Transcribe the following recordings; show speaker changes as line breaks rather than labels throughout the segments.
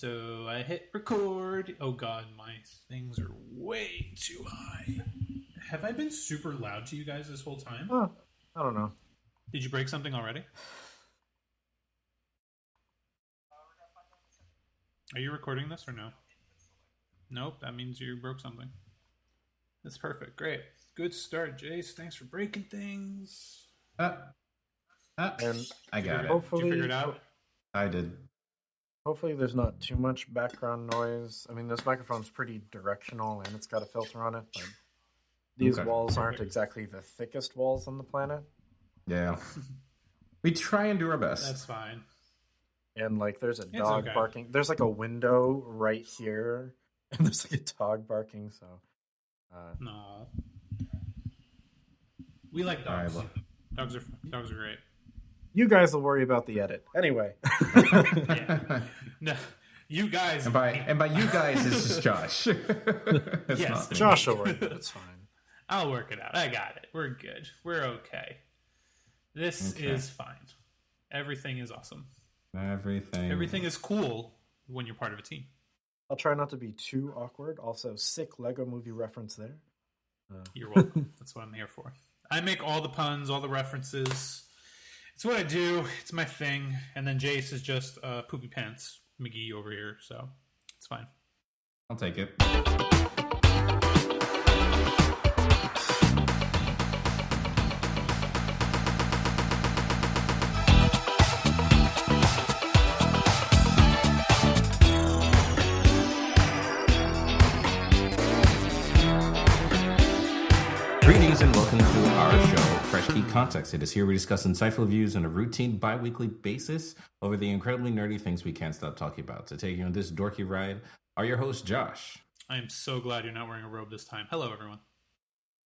So I hit record. Oh god, my things are way too high. Have I been super loud to you guys this whole time?
Oh, I don't know.
Did you break something already? Are you recording this or no? Nope, that means you broke something. That's perfect. Great. Good start, Jace. Thanks for breaking things.
And
I got it.
hopefully,
Did you figure it out?
I did.
Hopefully there's not too much background noise. I mean, this microphone's pretty directional and it's got a filter on it, but these
Okay.
walls aren't exactly the thickest walls on the planet.
Yeah. We try and do our best.
That's fine.
And, like, there's a dog
okay.
barking. There's, like, a window right here, and there's, like, a dog barking, so...
No. We like dogs. Dogs are great.
You guys will worry about the edit. Anyway.
Yeah. No, you guys.
And by you guys, it's just Josh. It's
Yes.
not me.
Josh will worry about it. It's fine.
I'll work it out. I got it. We're good. We're okay. This
Okay.
is fine. Everything is awesome.
Everything
is cool when you're part of a team.
I'll try not to be too awkward. Also, sick Lego movie reference there.
You're welcome. That's what I'm here for. I make all the puns, all the references. It's what I do. It's my thing. And then Jace is just poopy pants McGee over here, so it's fine.
I'll take it. Greetings and welcome to our show, Fresh Geek Context. It is here we discuss insightful views on a routine bi-weekly basis over the incredibly nerdy things we can't stop talking about. To take you on this dorky ride are your hosts, Josh.
I am so glad you're not wearing a robe this time. Hello, everyone.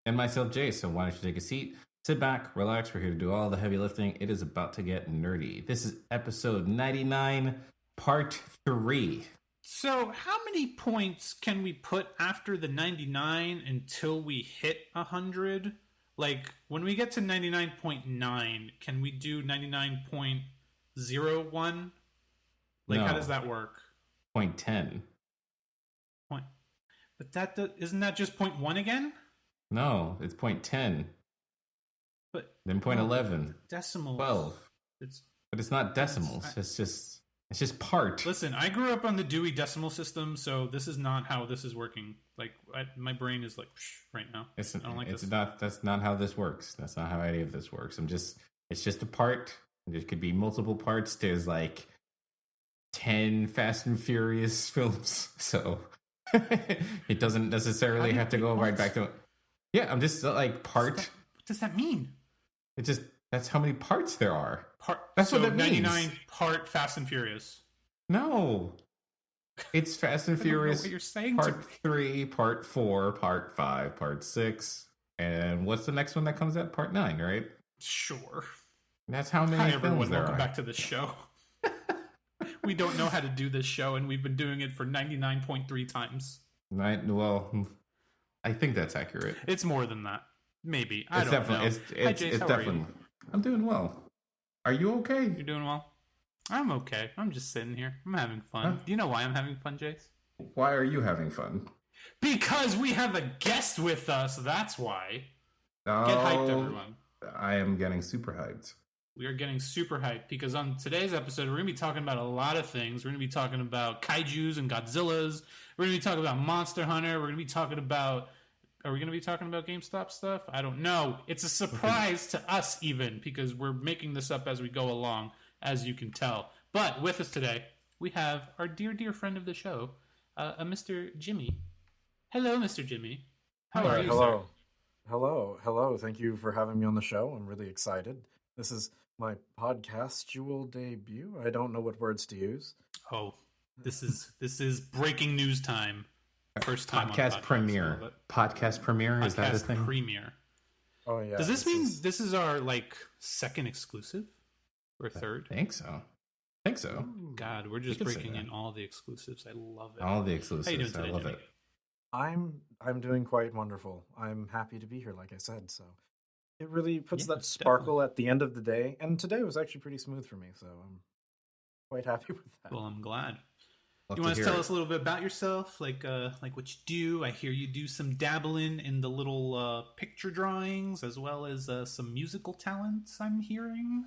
And myself, Jay. So why don't you take a seat, sit back, relax. We're here to do all the heavy lifting. It is about to get nerdy. This is episode 99, part 3.
So, how many points can we put after the 99 until we hit 100? Like, when we get to 99.9, can we do 99.01? Like, how
No.
does that work?
Point 10.
Point. But isn't that just point 1 again?
No, it's point 10.
But
Then point 11.
decimals.
12.
It's
But it's not decimals. It's just part.
Listen, I grew up on the Dewey Decimal System, so this is not how this is working. Like, my brain is like right now. I don't like this.
That's not how this works. That's not how any of this works. It's just a part. There could be multiple parts. There's like 10 Fast and Furious films, so it doesn't necessarily have to go right back to. Yeah, I'm just like part.
What does that mean?
That's how many parts there are.
That's
what that means.
99 part Fast and Furious.
No, it's Fast and
I don't know
Furious.
what you're saying
Part 3, Part 4, Part 5, Part 6, and what's the next one that comes out? Part 9, right?
Sure.
That's how many
Hi,
films
everyone.
there
Welcome
are.
back to the show. We don't know how to do this show, and we've been doing it for 99.3 times.
Right? Well, I think that's accurate.
It's more than that. Maybe. I
It's
don't
definitely.
know.
It's
Hi, Jace,
it's
how are
definitely.
you?
I'm doing well. Are you okay?
You're doing well? I'm okay. I'm just sitting here. I'm having fun.
Huh?
Do you know why I'm having fun, Jace?
Why are you having fun?
Because we have a guest with us. That's why.
Oh,
Get hyped, everyone.
I am getting super hyped.
We are getting super hyped because on today's episode, we're going to be talking about a lot of things. We're going to be talking about kaijus and Godzillas. We're going to be talking about Monster Hunter. We're going to be talking about... Are we going to be talking about GameStop stuff? I don't know. It's a surprise to us even because we're making this up as we go along, as you can tell. But with us today, we have our dear, dear friend of the show, a Mr. Jimmy. Hello, Mr. Jimmy. How are you,
Hello.
sir?
Hello. Thank you for having me on the show. I'm really excited. This is my podcastual debut. I don't know what words to use.
Oh, this is breaking news time. First time
Podcast
on
premiere. Podcast premiere. Is that a
Podcast
thing?
premiere.
Oh yeah.
Does this mean this is our like second exclusive or third?
I think so.
God, we're just
You could say
breaking
that.
in all the exclusives. I love it.
All the
How you
exclusives.
doing
I
today,
love
Jimmy?
it.
I'm doing quite wonderful. I'm happy to be here, like I said. So it really puts
Yeah,
that sparkle at the end of the day. And today was actually pretty smooth for me, so I'm quite happy with that.
Well, I'm glad.
Love
You
to
want to
hear
tell
it.
us a little bit about yourself, like what you do? I hear you do some dabbling in the little picture drawings as well as some musical talents. I'm hearing.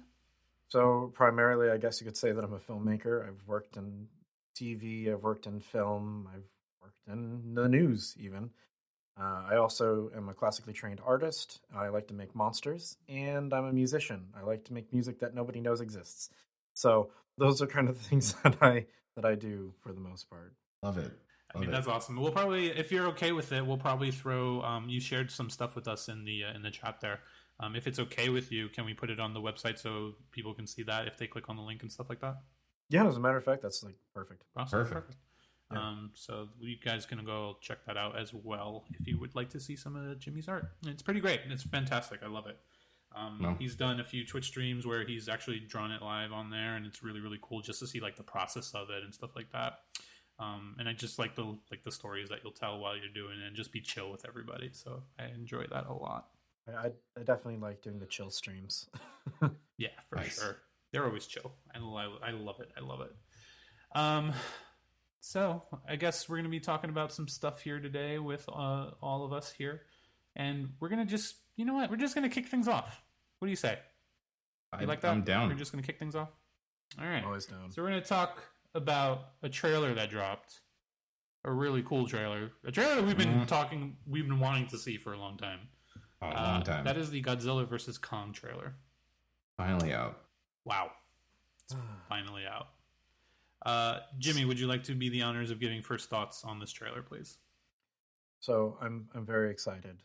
So primarily, I guess you could say that I'm a filmmaker. I've worked in TV, I've worked in film, I've worked in the news even. I also am a classically trained artist. I like to make monsters, and I'm a musician. I like to make music that nobody knows exists. So those are kind of the things that I do for the most part.
Love it.
I mean, that's awesome. We'll probably, if you're okay with it, we'll probably throw. You shared some stuff with us in the chat there. If it's okay with you, can we put it on the website so people can see that if they click on the link and stuff like that?
Yeah, as a matter of fact, that's like perfect.
Awesome.
Perfect.
Yeah. So you guys can go check that out as well if you would like to see some of Jimmy's art. It's pretty great. It's fantastic. I love it. He's done a few Twitch streams where he's actually drawn it live on there, and it's really, really cool just to see like the process of it and stuff like that. And I just like the stories that you'll tell while you're doing it and just be chill with everybody. So I enjoy that a lot.
I definitely like doing the chill streams.
Yeah, for
Nice.
sure. They're always chill. I love it. I love it. So I guess we're going to be talking about some stuff here today with all of us here. And we're going to just, you know what? We're just going to kick things off. What do you say? You like that?
I'm down.
We're just going to kick things off? All right.
Always down.
So we're going to talk about a trailer that dropped. A really cool trailer. A trailer that we've been wanting to see for a long time.
A long time.
That is the Godzilla vs. Kong trailer.
Finally out.
Wow. It's finally out. Jimmy, would you like to be the honors of giving first thoughts on this trailer, please?
So I'm very excited.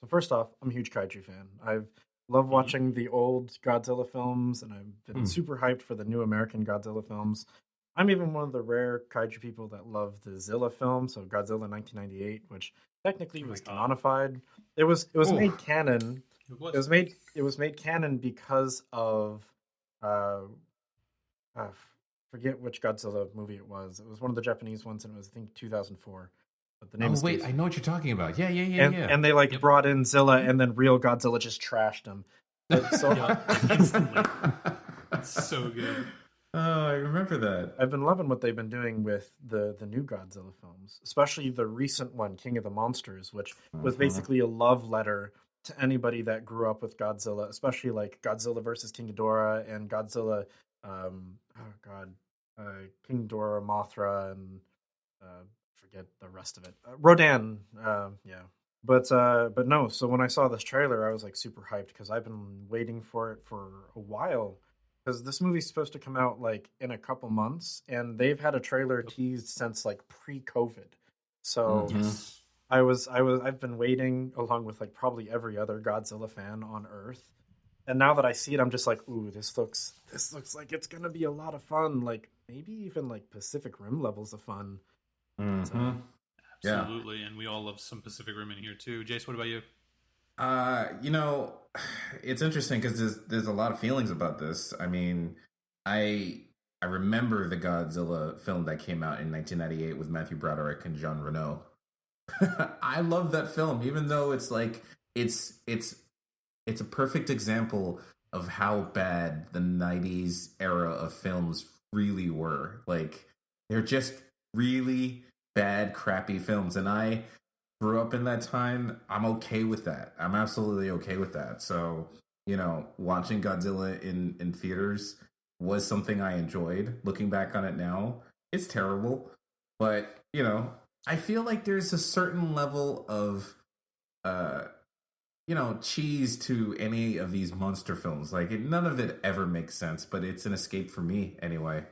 So first off, I'm a huge kaiju fan. I've loved watching the old Godzilla films, and I've been super hyped for the new American Godzilla films. I'm even one of the rare kaiju people that love the Zilla film, so Godzilla 1998, which technically was canonified. It was made canon. It was made canon because of forget which Godzilla movie it was. It was one of the Japanese ones, and it was I think 2004. But the name
I know what you're talking about. Yeah.
And they brought in Zilla, and then real Godzilla just trashed him. So
instantly. It's so good.
Oh, I remember that.
I've been loving what they've been doing with the new Godzilla films, especially the recent one, King of the Monsters, which was basically a love letter to anybody that grew up with Godzilla, especially like Godzilla versus King Ghidorah and Godzilla, King Ghidorah, Mothra, and forget the rest of it. Rodan, yeah. But no, so when I saw this trailer, I was like super hyped because I've been waiting for it for a while. Because this movie's supposed to come out like in a couple months, and they've had a trailer teased since like pre-COVID. So I've been waiting along with like probably every other Godzilla fan on Earth. And now that I see it, I'm just like, ooh, this looks like it's gonna be a lot of fun. Like maybe even like Pacific Rim levels of fun.
Absolutely, and we all love some Pacific Rim in here too. Jace, what about you?
It's interesting because there's a lot of feelings about this. I mean, I remember the Godzilla film that came out in 1998 with Matthew Broderick and Jean Reno. I love that film, even though it's like it's a perfect example of how bad the 90s era of films really were. Like they're just really bad, crappy films, and I grew up in that time. I'm okay with that. I'm absolutely okay with that. So, watching Godzilla in theaters was something I enjoyed. Looking back on it now, it's terrible. But, I feel like there's a certain level of, cheese to any of these monster films. Like, none of it ever makes sense, but it's an escape for me anyway.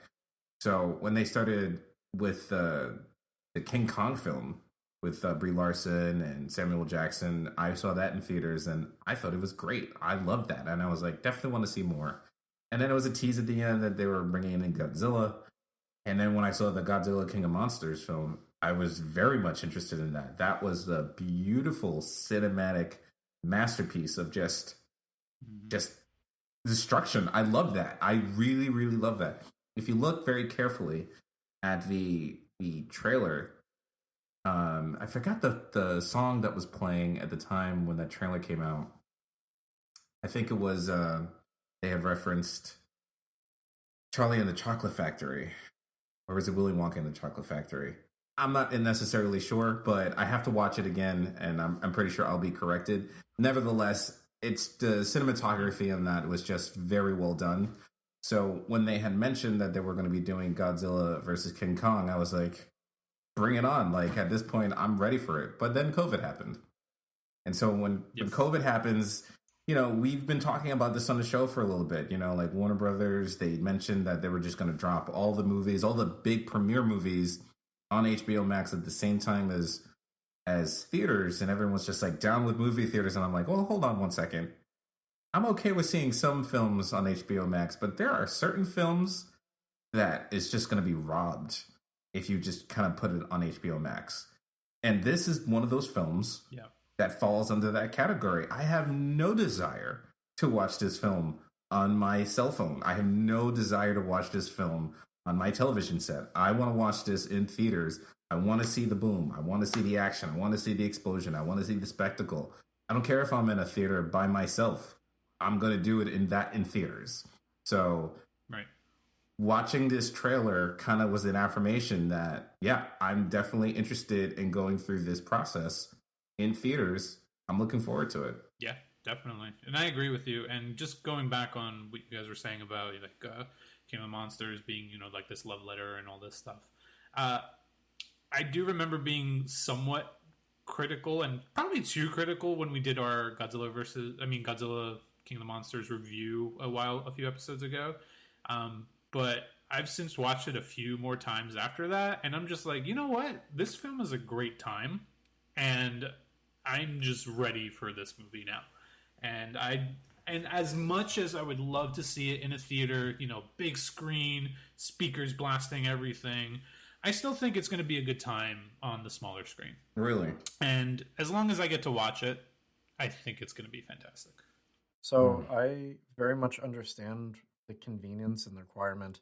So, when they started with the King Kong film, with Brie Larson and Samuel Jackson, I saw that in theaters, and I thought it was great. I loved that, and I was like, definitely want to see more. And then it was a tease at the end that they were bringing in Godzilla, and then when I saw the Godzilla King of Monsters film, I was very much interested in that. That was a beautiful cinematic masterpiece of just destruction. I love that. I really, really love that. If you look very carefully at the trailer, I forgot the song that was playing at the time when that trailer came out. I think it was they had referenced Charlie and the Chocolate Factory. or is it Willy Wonka and the Chocolate Factory? I'm not necessarily sure, but I have to watch it again, and I'm pretty sure I'll be corrected. Nevertheless, it's the cinematography on that was just very well done. So when they had mentioned that they were going to be doing Godzilla versus King Kong, I was like, bring it on. Like, at this point, I'm ready for it. But then COVID happened. And so when COVID happens, you know, we've been talking about this on the show for a little bit. You know, like Warner Brothers, they mentioned that they were just going to drop all the movies, all the big premiere movies on HBO Max at the same time as theaters, and everyone was just like down with movie theaters. And I'm like, well, hold on one second. I'm okay with seeing some films on HBO Max, but there are certain films that is just going to be robbed if you just kind of put it on HBO Max. And this is one of those films that falls under that category. I have no desire to watch this film on my cell phone. I have no desire to watch this film on my television set. I want to watch this in theaters. I want to see the boom. I want to see the action. I want to see the explosion. I want to see the spectacle. I don't care if I'm in a theater by myself. I'm going to do it in theaters. So watching this trailer kind of was an affirmation that, yeah, I'm definitely interested in going through this process in theaters. I'm looking forward to it.
Yeah, definitely. And I agree with you. And just going back on what you guys were saying about like King of the Monsters being, you know, like this love letter and all this stuff. I do remember being somewhat critical, and probably too critical, when we did our Godzilla King of the Monsters review a few episodes ago. But I've since watched it a few more times after that, and I'm just like, you know what? This film is a great time, and I'm just ready for this movie now. And as much as I would love to see it in a theater, you know, big screen, speakers blasting everything, I still think it's going to be a good time on the smaller screen.
Really?
And as long as I get to watch it, I think it's going to be fantastic.
So I very much understand the convenience and the requirement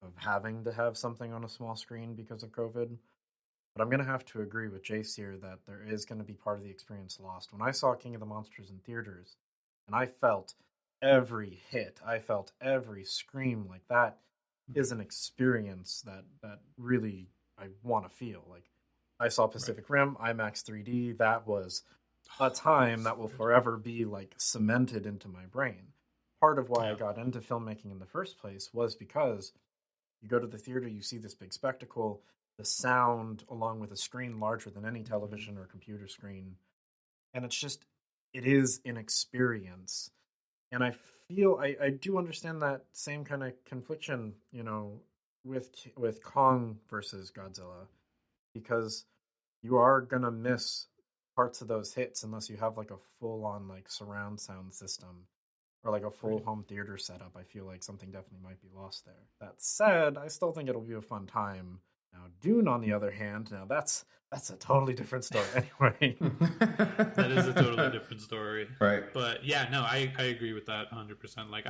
of having to have something on a small screen because of COVID. But I'm going to have to agree with Jace here that there is going to be part of the experience lost. When I saw King of the Monsters in theaters, and I felt every hit, I felt every scream, like that is an experience that really I want to feel. Like, I saw Pacific Rim, IMAX 3D, that was a time that will forever be like cemented into my brain. Part of why I got into filmmaking in the first place was because you go to the theater, you see this big spectacle, the sound along with a screen larger than any television or computer screen, and it is an experience. And I feel I do understand that same kind of confliction, you know, with Kong versus Godzilla, because you are gonna miss parts of those hits unless you have like a full-on like surround sound system or like a full home theater setup. I feel like something definitely might be lost there. That said, I still think it'll be a fun time. Now, Dune, on the other hand, now that's a totally different story anyway.
That is a totally different story.
Right.
But yeah, no, I agree with that 100%. Like,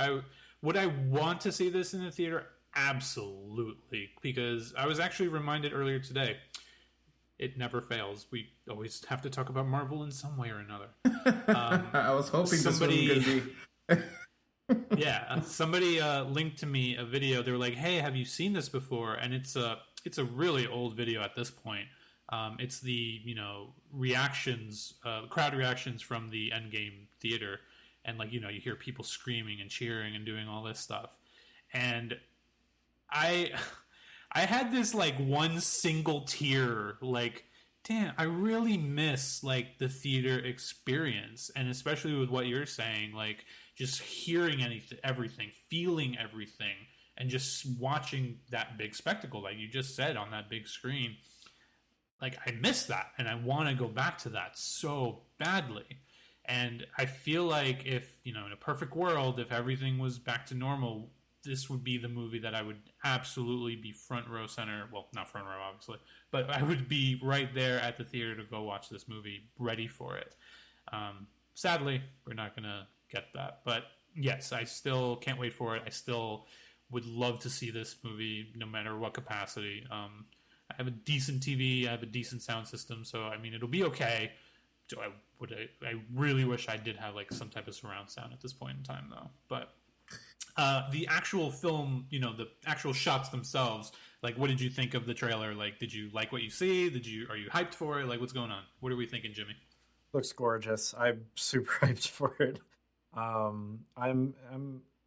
would I want to see this in the theater? Absolutely. Because I was actually reminded earlier today, it never fails. We always have to talk about Marvel in some way or another.
I was hoping somebody this was going to be...
Yeah, somebody linked to me a video. They were like, "Hey, have you seen this before?" And it's a really old video at this point. It's the reactions, crowd reactions from the Endgame theater, and like you hear people screaming and cheering and doing all this stuff. And I had this like one single tear, like, damn, I really miss like the theater experience, and especially with what you're saying, like just hearing everything, feeling everything, and just watching that big spectacle, like you just said, on that big screen. Like, I miss that, and I want to go back to that so badly. And I feel like if, in a perfect world, if everything was back to normal, this would be the movie that I would absolutely be front row center. Well, not front row, obviously, but I would be right there at the theater to go watch this movie, ready for it. Sadly, we're not going to get that. But yes, I still can't wait for it. I still would love to see this movie, no matter what capacity. I have a decent TV. I have a decent sound system. So, I mean, it'll be okay. So I really wish I did have like some type of surround sound at this point in time, though. But the actual film, the actual shots themselves, Like, what did you think of the trailer? Like, did you like what you see? Are you hyped for it? Like, what's going on? What are we thinking, Jimmy?
Looks gorgeous. I'm super hyped for it. I'm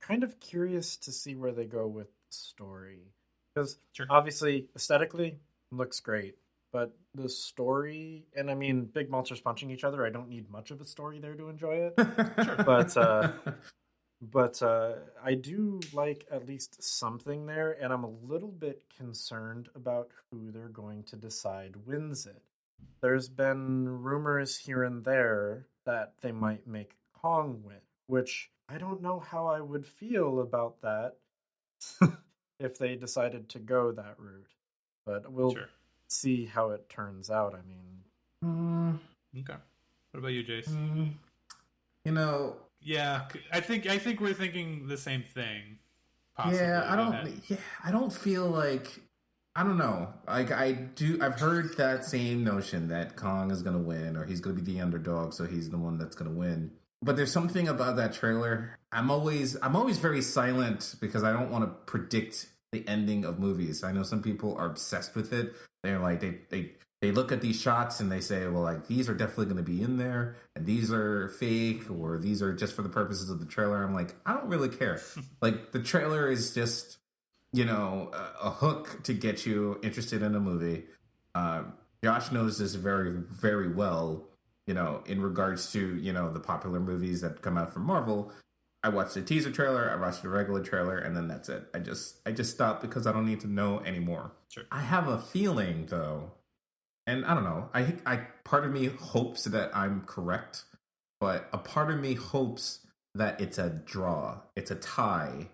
kind of curious to see where they go with the story, because
Sure.
obviously aesthetically looks great, but the story, and I mean, big monsters punching each other. I don't need much of a story there to enjoy it. But I do like at least something there, and I'm a little bit concerned about who they're going to decide wins it. There's been rumors here and there that they might make Kong win, which I don't know how I would feel about that if they decided to go that route. But we'll
Sure.
see how it turns out. I mean,
Okay. What about you, Jace?
you know,
Yeah, I think we're thinking the same thing. Possibly.
yeah,
Go ahead.
I don't feel like, I don't know. Like I've heard that same notion that Kong is gonna win, or he's gonna be the underdog, so he's the one that's gonna win. But there's something about that trailer. I'm always very silent because I don't want to predict the ending of movies. I know some people are obsessed with it. They're like they look at these shots and they say, well, like, these are definitely going to be in there, and these are fake, or these are just for the purposes of the trailer. I'm like, I don't really care. Like, the trailer is just, a hook to get you interested in a movie. Josh knows this very, very well. In regards to, the popular movies that come out from Marvel, I watched the teaser trailer, I watched the regular trailer, and then that's it. I just stopped because I don't need to know anymore.
Sure.
I have a feeling, though, and I don't know, I part of me hopes that I'm correct, but a part of me hopes that it's a draw, it's a tie,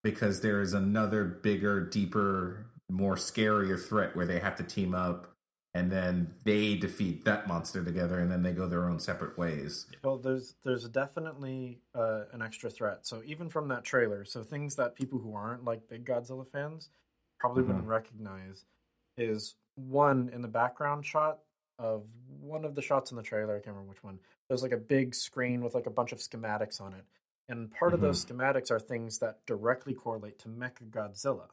because there is another bigger, deeper, more scarier threat where they have to team up, and then they defeat that monster together, and then they go their own separate ways.
well, there's definitely an extra threat. So even from that trailer, so things that people who aren't like big Godzilla fans probably wouldn't recognize is one in the background shot of one of the shots in the trailer. I can't remember which one. There's like a big screen with like a bunch of schematics on it. And part of those schematics are things that directly correlate to Mechagodzilla.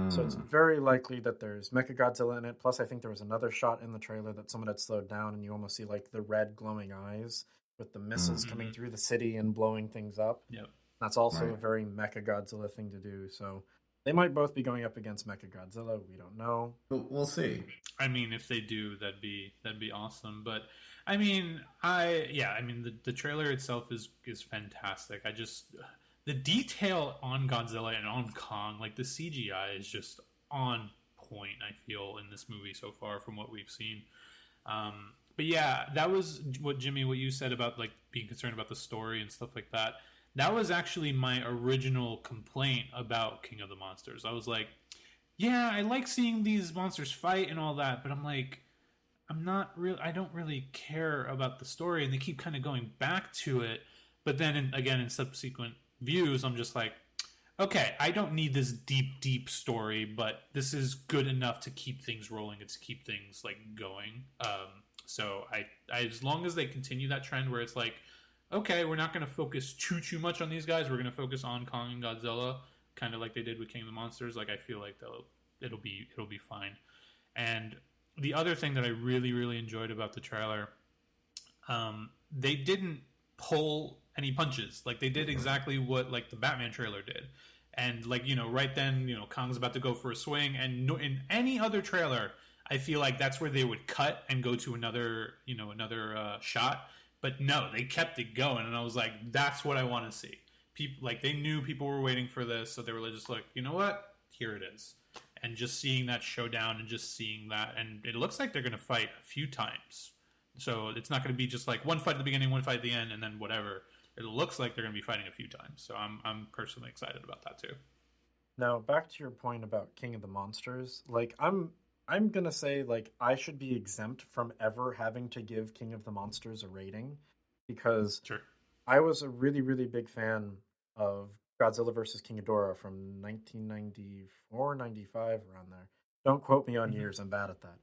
So it's very likely that there's Mechagodzilla in it. Plus, I think there was another shot in the trailer that someone had slowed down, and you almost see like the red glowing eyes with the missiles coming through the city and blowing things up.
Yep.
That's also a very Mechagodzilla thing to do. So they might both be going up against Mechagodzilla. We don't know.
We'll see.
I mean, if they do, that'd be awesome. But I mean, the trailer itself is fantastic. The detail on Godzilla and on Kong, like the CGI is just on point. I feel in this movie so far from what we've seen. But yeah, that was what you said about like being concerned about the story and stuff like that. That was actually my original complaint about King of the Monsters. I was like, yeah, I like seeing these monsters fight and all that, but I'm like, I don't really care about the story, and they keep kind of going back to it. But then in subsequent views, I'm just like, okay, I don't need this deep story, but this is good enough to keep things rolling and to keep things like going. So I as long as they continue that trend where it's like, okay, we're not going to focus too much on these guys. We're going to focus on Kong and Godzilla, kind of like they did with King of the Monsters. Like I feel like it'll be fine. And the other thing that I really, really enjoyed about the trailer, they didn't pull any punches. Like they did exactly what like the Batman trailer did. And like, right then, Kong's about to go for a swing, and in any other trailer, I feel like that's where they would cut and go to another shot. But no, they kept it going, and I was like, that's what I want to see. People like they knew people were waiting for this, so they were just like, you know what? Here it is. And just seeing that showdown and just seeing that, and it looks like they're going to fight a few times. So it's not going to be just like one fight at the beginning, one fight at the end, and then whatever. It looks like they're going to be fighting a few times. So I'm personally excited about that too.
Now, back to your point about King of the Monsters, like I'm gonna say like I should be exempt from ever having to give King of the Monsters a rating, because
Sure.
I was a really, really big fan of Godzilla vs. King Ghidorah from 1994, 95, around there. Don't quote me on years, I'm bad at that.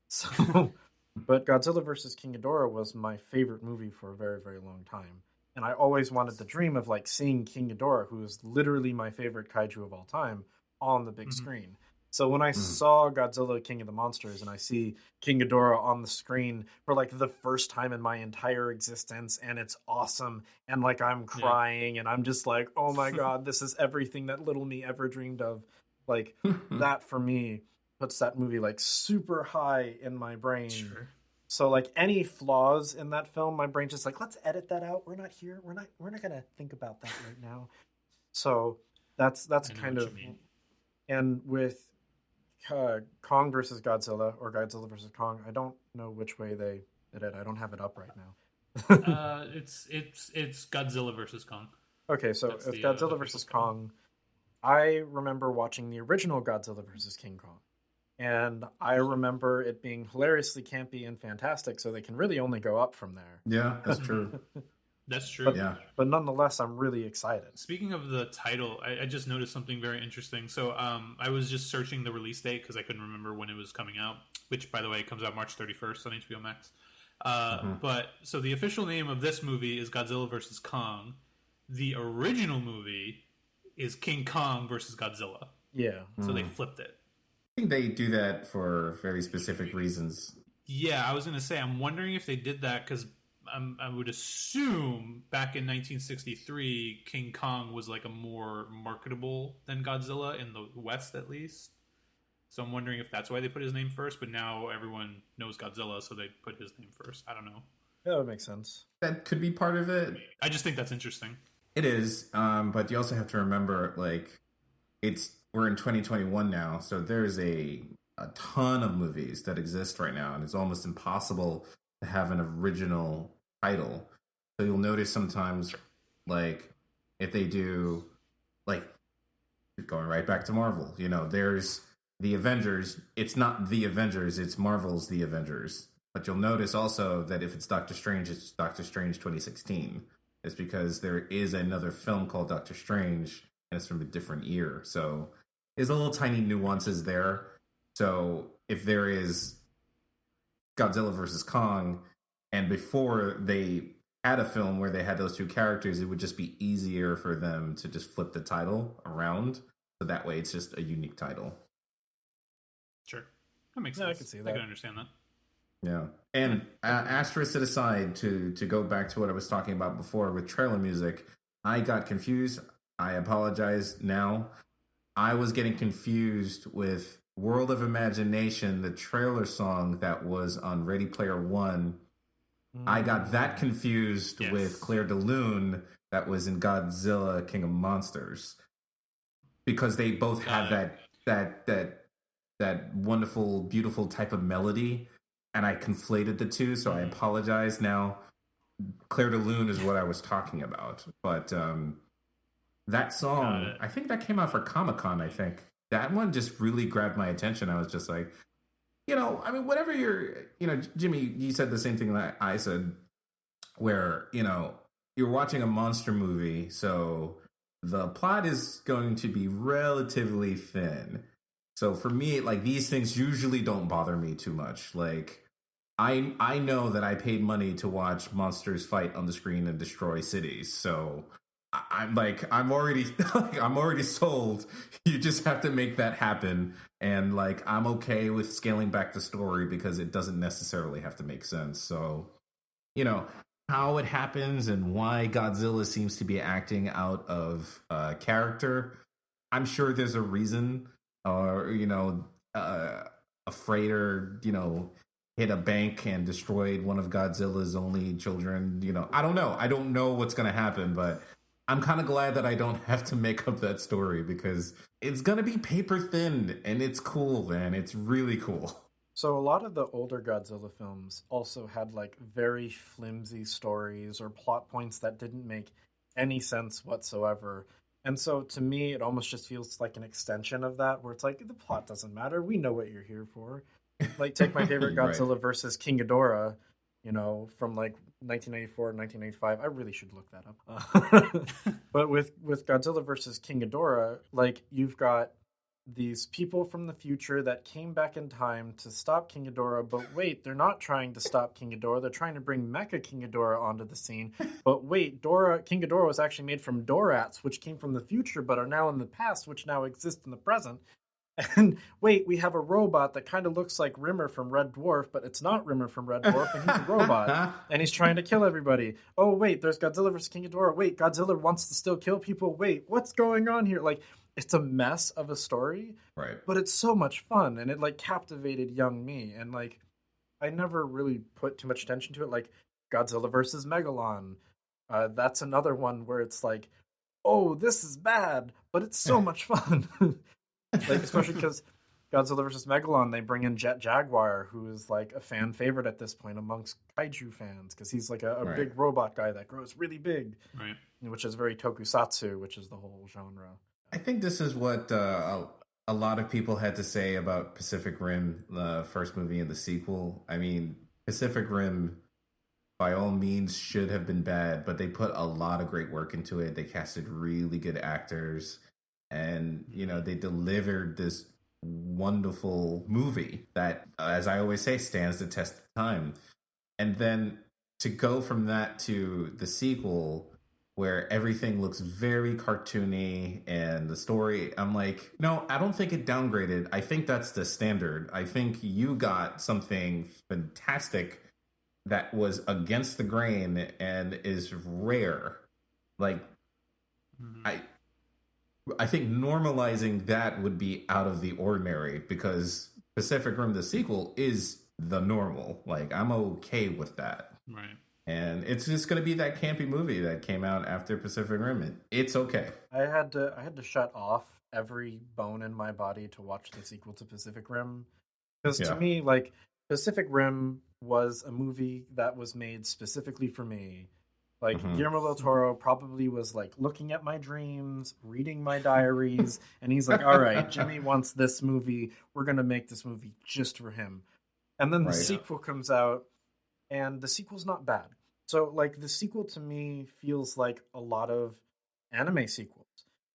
So, but Godzilla vs. King Ghidorah was my favorite movie for a very, very long time. And I always wanted the dream of like seeing King Ghidorah, who is literally my favorite kaiju of all time, on the big screen. So when I saw Godzilla King of the Monsters and I see King Ghidorah on the screen for like the first time in my entire existence, and it's awesome, and like I'm crying and I'm just like, oh my god, this is everything that little me ever dreamed of. Like that for me puts that movie like super high in my brain.
Sure.
So like any flaws in that film, my brain just like, let's edit that out. We're not here. We're not gonna think about that right now. So that's kind of, and with Kong versus Godzilla or Godzilla versus Kong, I don't know which way they did it. I don't have it up right now.
It's Godzilla versus Kong.
Okay, so
That's
if
the,
Godzilla versus Kong, I remember watching the original Godzilla versus King Kong. And I remember it being hilariously campy and fantastic, so they can really only go up from there.
Yeah, that's true.
That's true.
But nonetheless, I'm really excited.
Speaking of the title, I just noticed something very interesting. So I was just searching the release date because I couldn't remember when it was coming out, which, by the way, comes out March 31st on HBO Max. But so the official name of this movie is Godzilla versus Kong. The original movie is King Kong versus Godzilla.
Yeah.
So they flipped it.
I think they do that for very specific reasons.
Yeah, I was going to say, I'm wondering if they did that because I would assume back in 1963, King Kong was like a more marketable than Godzilla in the West, at least. So I'm wondering if that's why they put his name first, but now everyone knows Godzilla, so they put his name first. I don't know.
Yeah, that would make sense.
That could be part of it.
I just think that's interesting.
It is, but you also have to remember, like, we're in 2021 now, so there's a ton of movies that exist right now, and it's almost impossible to have an original title. So you'll notice sometimes, like, if they do, like, going right back to Marvel, there's the Avengers. It's not the Avengers, it's Marvel's The Avengers. But you'll notice also that if it's Doctor Strange, it's Doctor Strange 2016. It's because there is another film called Doctor Strange, and it's from a different year. So there's a little tiny nuances there. So if there is Godzilla versus Kong, and before they had a film where they had those two characters, it would just be easier for them to just flip the title around. So that way it's just a unique title.
Sure. That makes sense.
I can see that.
I can understand that.
Yeah. And asterisk it aside, to go back to what I was talking about before with trailer music, I got confused. I apologize now. I was getting confused with World of Imagination, the trailer song that was on Ready Player One. I got that confused with Claire de Lune that was in Godzilla King of Monsters. Because they both have that wonderful, beautiful type of melody. And I conflated the two, so I apologize. Now, Claire de Lune is what I was talking about. But that song, I think that came out for Comic-Con, I think. That one just really grabbed my attention. I was just like, whatever Jimmy, you said the same thing that I said, where, you're watching a monster movie, so the plot is going to be relatively thin. So for me, like, these things usually don't bother me too much. Like, I know that I paid money to watch monsters fight on the screen and destroy cities. So I'm already sold. You just have to make that happen. And like, I'm okay with scaling back the story because it doesn't necessarily have to make sense. So, how it happens and why Godzilla seems to be acting out of character, I'm sure there's a reason. Or, a freighter, hit a bank and destroyed one of Godzilla's only children. I don't know. I don't know what's going to happen, but I'm kind of glad that I don't have to make up that story because it's going to be paper thin and it's cool, man. It's really cool.
So a lot of the older Godzilla films also had like very flimsy stories or plot points that didn't make any sense whatsoever. And so to me, it almost just feels like an extension of that, where it's like, the plot doesn't matter. We know what you're here for. Like, take my favorite Godzilla versus King Ghidorah, from like 1994 and 1995. I really should look that up. But with Godzilla versus King Ghidorah, like, you've got these people from the future that came back in time to stop King Ghidorah, but wait, they're not trying to stop King Ghidorah. They're trying to bring Mecha King Ghidorah onto the scene. But wait, King Ghidorah was actually made from Dorats, which came from the future, but are now in the past, which now exist in the present. And wait, we have a robot that kind of looks like Rimmer from Red Dwarf, but it's not Rimmer from Red Dwarf, and he's a robot, and he's trying to kill everybody. Oh, wait, there's Godzilla versus King Ghidorah. Wait, Godzilla wants to still kill people. Wait, what's going on here? Like, it's a mess of a story,
Right.
but it's so much fun, and it, like, captivated young me, and, like, I never really put too much attention to it. Like, Godzilla versus Megalon. That's another one where it's like, oh, this is bad, but it's so much fun. Like, especially because Godzilla vs. Megalon, they bring in Jet Jaguar, who is like a fan favorite at this point amongst kaiju fans, because he's like a
Right.
big robot guy that grows really big,
Right.
which is very tokusatsu, which is the whole genre.
I think this is what a lot of people had to say about Pacific Rim, the first movie and the sequel. I mean, Pacific Rim, by all means, should have been bad, but they put a lot of great work into it. They casted really good actors, and they delivered this wonderful movie that, as I always say, stands the test of time. And then to go from that to the sequel, where everything looks very cartoony and the story, I'm like, no, I don't think it downgraded. I think that's the standard. I think you got something fantastic that was against the grain and is rare. Like, I think normalizing that would be out of the ordinary, because Pacific Rim the sequel is the normal. Like, I'm okay with that.
Right.
And it's just going to be that campy movie that came out after Pacific Rim. It's okay.
I had to shut off every bone in my body to watch the sequel to Pacific Rim, because to me, like, Pacific Rim was a movie that was made specifically for me. Like, Guillermo del Toro probably was, like, looking at my dreams, reading my diaries, and he's like, all right, Jimmy wants this movie. We're going to make this movie just for him. And then the sequel comes out, and the sequel's not bad. So, like, the sequel to me feels like a lot of anime sequels,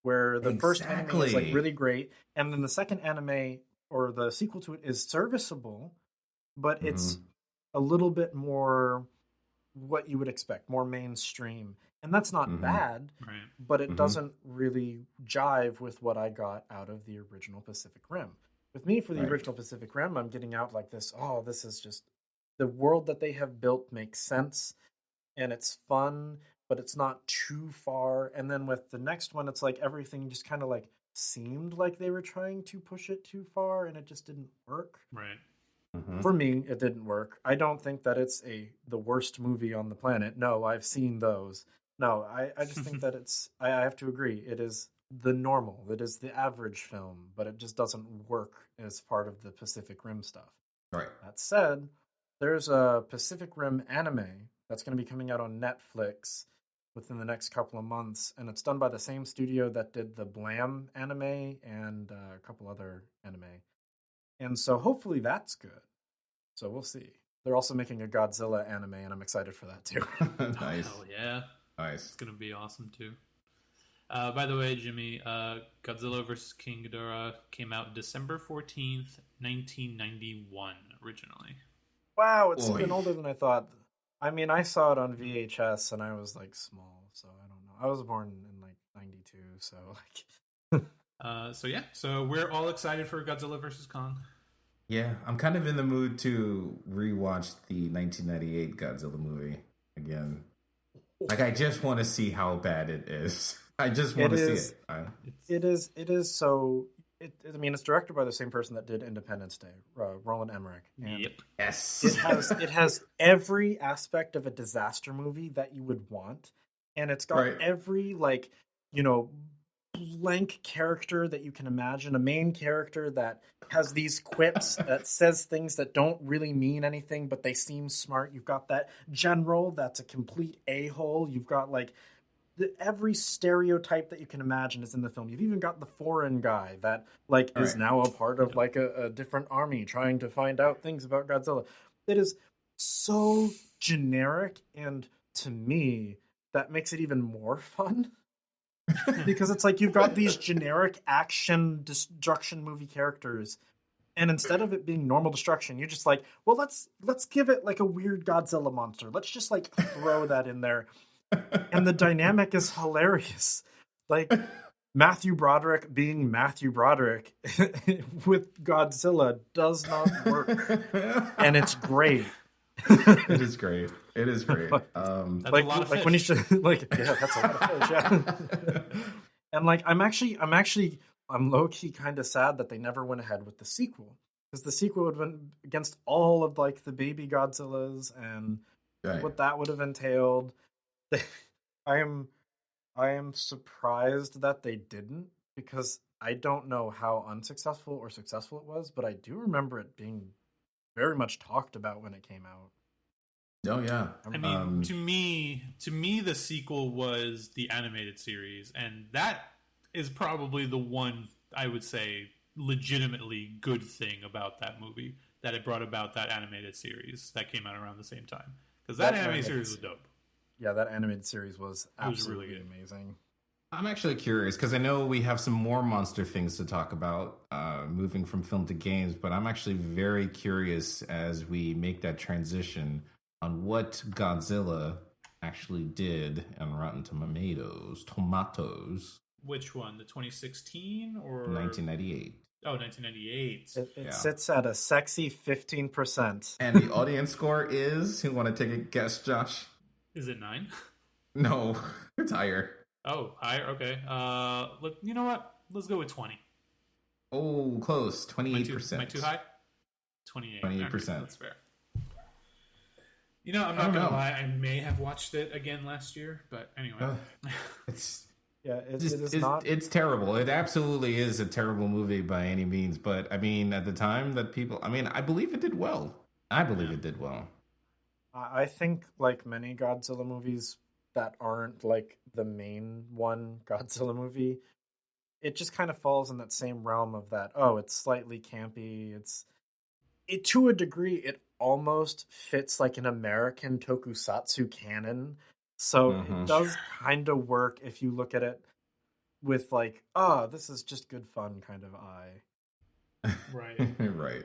where the first anime is, like, really great, and then the second anime, or the sequel to it, is serviceable, but it's a little bit more what you would expect, more mainstream. And that's not bad,
Right.
but it doesn't really jive with what I got out of the original Pacific Rim. With me, for the original Pacific Rim, I'm getting out like this, oh, this is just, the world that they have built makes sense, and it's fun, but it's not too far. And then with the next one, it's like everything just kind of like seemed like they were trying to push it too far, and it just didn't work.
Right.
For me, it didn't work. I don't think that it's the worst movie on the planet. No, I've seen those. No, I just think that I have to agree. It is the normal. It is the average film, but it just doesn't work as part of the Pacific Rim stuff.
Right.
That said, there's a Pacific Rim anime that's going to be coming out on Netflix within the next couple of months, and it's done by the same studio that did the Blam anime and a couple other anime. And so hopefully that's good. So we'll see. They're also making a Godzilla anime, and I'm excited for that too.
Nice.
Hell yeah.
Nice.
It's going to be awesome too. By the way, Jimmy, Godzilla vs. King Ghidorah came out December 14th, 1991, originally.
Wow, it's even older than I thought. I mean, I saw it on VHS, and I was like small, so I don't know. I was born in like 92, so like...
So we're all excited for Godzilla vs. Kong.
Yeah, I'm kind of in the mood to rewatch the 1998 Godzilla movie again. Like, I just want to see how bad it is. I just want to see it.
It is so... I mean, it's directed by the same person that did Independence Day, Roland Emmerich. And
Yep.
Yes.
It has every aspect of a disaster movie that you would want, and it's got every, like, blank character that you can imagine. A main character that has these quips that says things that don't really mean anything, but they seem smart. You've got that general that's a complete a-hole. You've got, like, every stereotype that you can imagine is in the film. You've even got the foreign guy that, like, is now a part of, like, a different army trying to find out things about Godzilla. It is so generic, and to me, that makes it even more fun. Because it's like you've got these generic action destruction movie characters, and instead of it being normal destruction, you're just like, well, let's give it like a weird Godzilla monster. Let's just like throw that in there. And the dynamic is hilarious. Like, Matthew Broderick being Matthew Broderick with Godzilla does not work, and it's great.
It is great. It is great.
That's a lot of fish.
When you should that's a lot of fish. Yeah. And I'm low key kind of sad that they never went ahead with the sequel, because the sequel would have been against all of like the baby Godzillas and what that would have entailed. I am surprised that they didn't, because I don't know how unsuccessful or successful it was, but I do remember it being very much talked about when it came out.
Oh yeah.
I mean, to me, the sequel was the animated series, and that is probably the one I would say legitimately good thing about that movie, that it brought about that animated series that came out around the same time, because that animated series was dope.
Yeah, that animated series was absolutely really amazing.
I'm actually curious, because I know we have some more monster things to talk about, moving from film to games, but I'm actually very curious as we make that transition on what Godzilla actually did on Rotten Tomatoes.
Which one? The 2016 or
1998?
Oh, 1998.
It sits at a sexy 15%.
And the audience score is, who want to take a guess, Josh?
Is it 9?
No, it's higher.
Oh, higher? Okay. Look, you know what? Let's go with 20.
Oh, close. 28%.
Am I too high? 28.
28%.
That's fair. You know, I'm not going to lie. I may have watched it again last year, but anyway.
It's terrible. It absolutely is a terrible movie by any means. But, I mean, at the time that I believe it did well. It did well.
I think, like many Godzilla movies that aren't like the main one Godzilla movie, it just kind of falls in that same realm of that. Oh, it's slightly campy. It to a degree, it almost fits like an American tokusatsu canon. So it does kind of work if you look at it with like, this is just good fun kind of eye.
Right.
Right.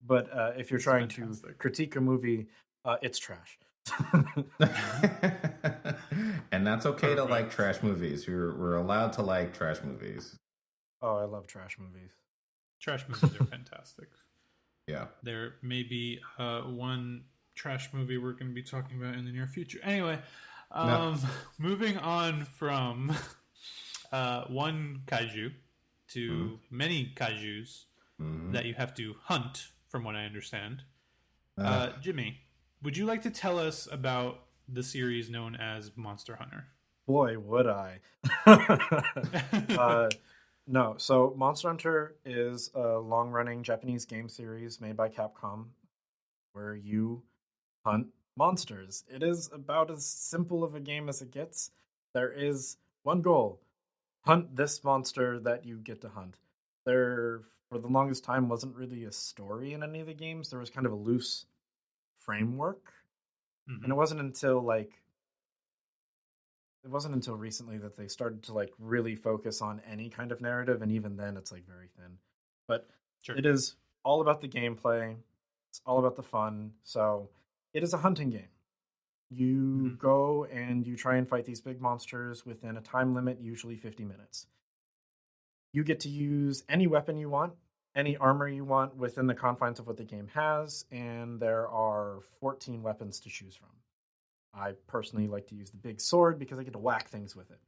But if you're trying to critique a movie, it's trash.
And that's okay to like trash movies. We're allowed to like trash movies.
Oh, I love trash movies.
Trash movies are fantastic.
Yeah.
There may be one trash movie we're going to be talking about in the near future. Anyway, moving on from one kaiju to many kaijus that you have to hunt, from what I understand. Jimmy, would you like to tell us about the series known as Monster Hunter?
Boy, would I. No, so Monster Hunter is a long-running Japanese game series made by Capcom where you hunt monsters. It is about as simple of a game as it gets. There is one goal: hunt this monster that you get to hunt. There, for the longest time, wasn't really a story in any of the games. There was kind of a loose framework. And it wasn't until recently that they started to like really focus on any kind of narrative, and even then it's like very thin. But it is all about the gameplay. It's all about the fun. So it is a hunting game. You go and you try and fight these big monsters within a time limit, usually 50 minutes. You get to use any weapon you want, any armor you want within the confines of what the game has, and there are 14 weapons to choose from. I personally like to use the big sword because I get to whack things with it.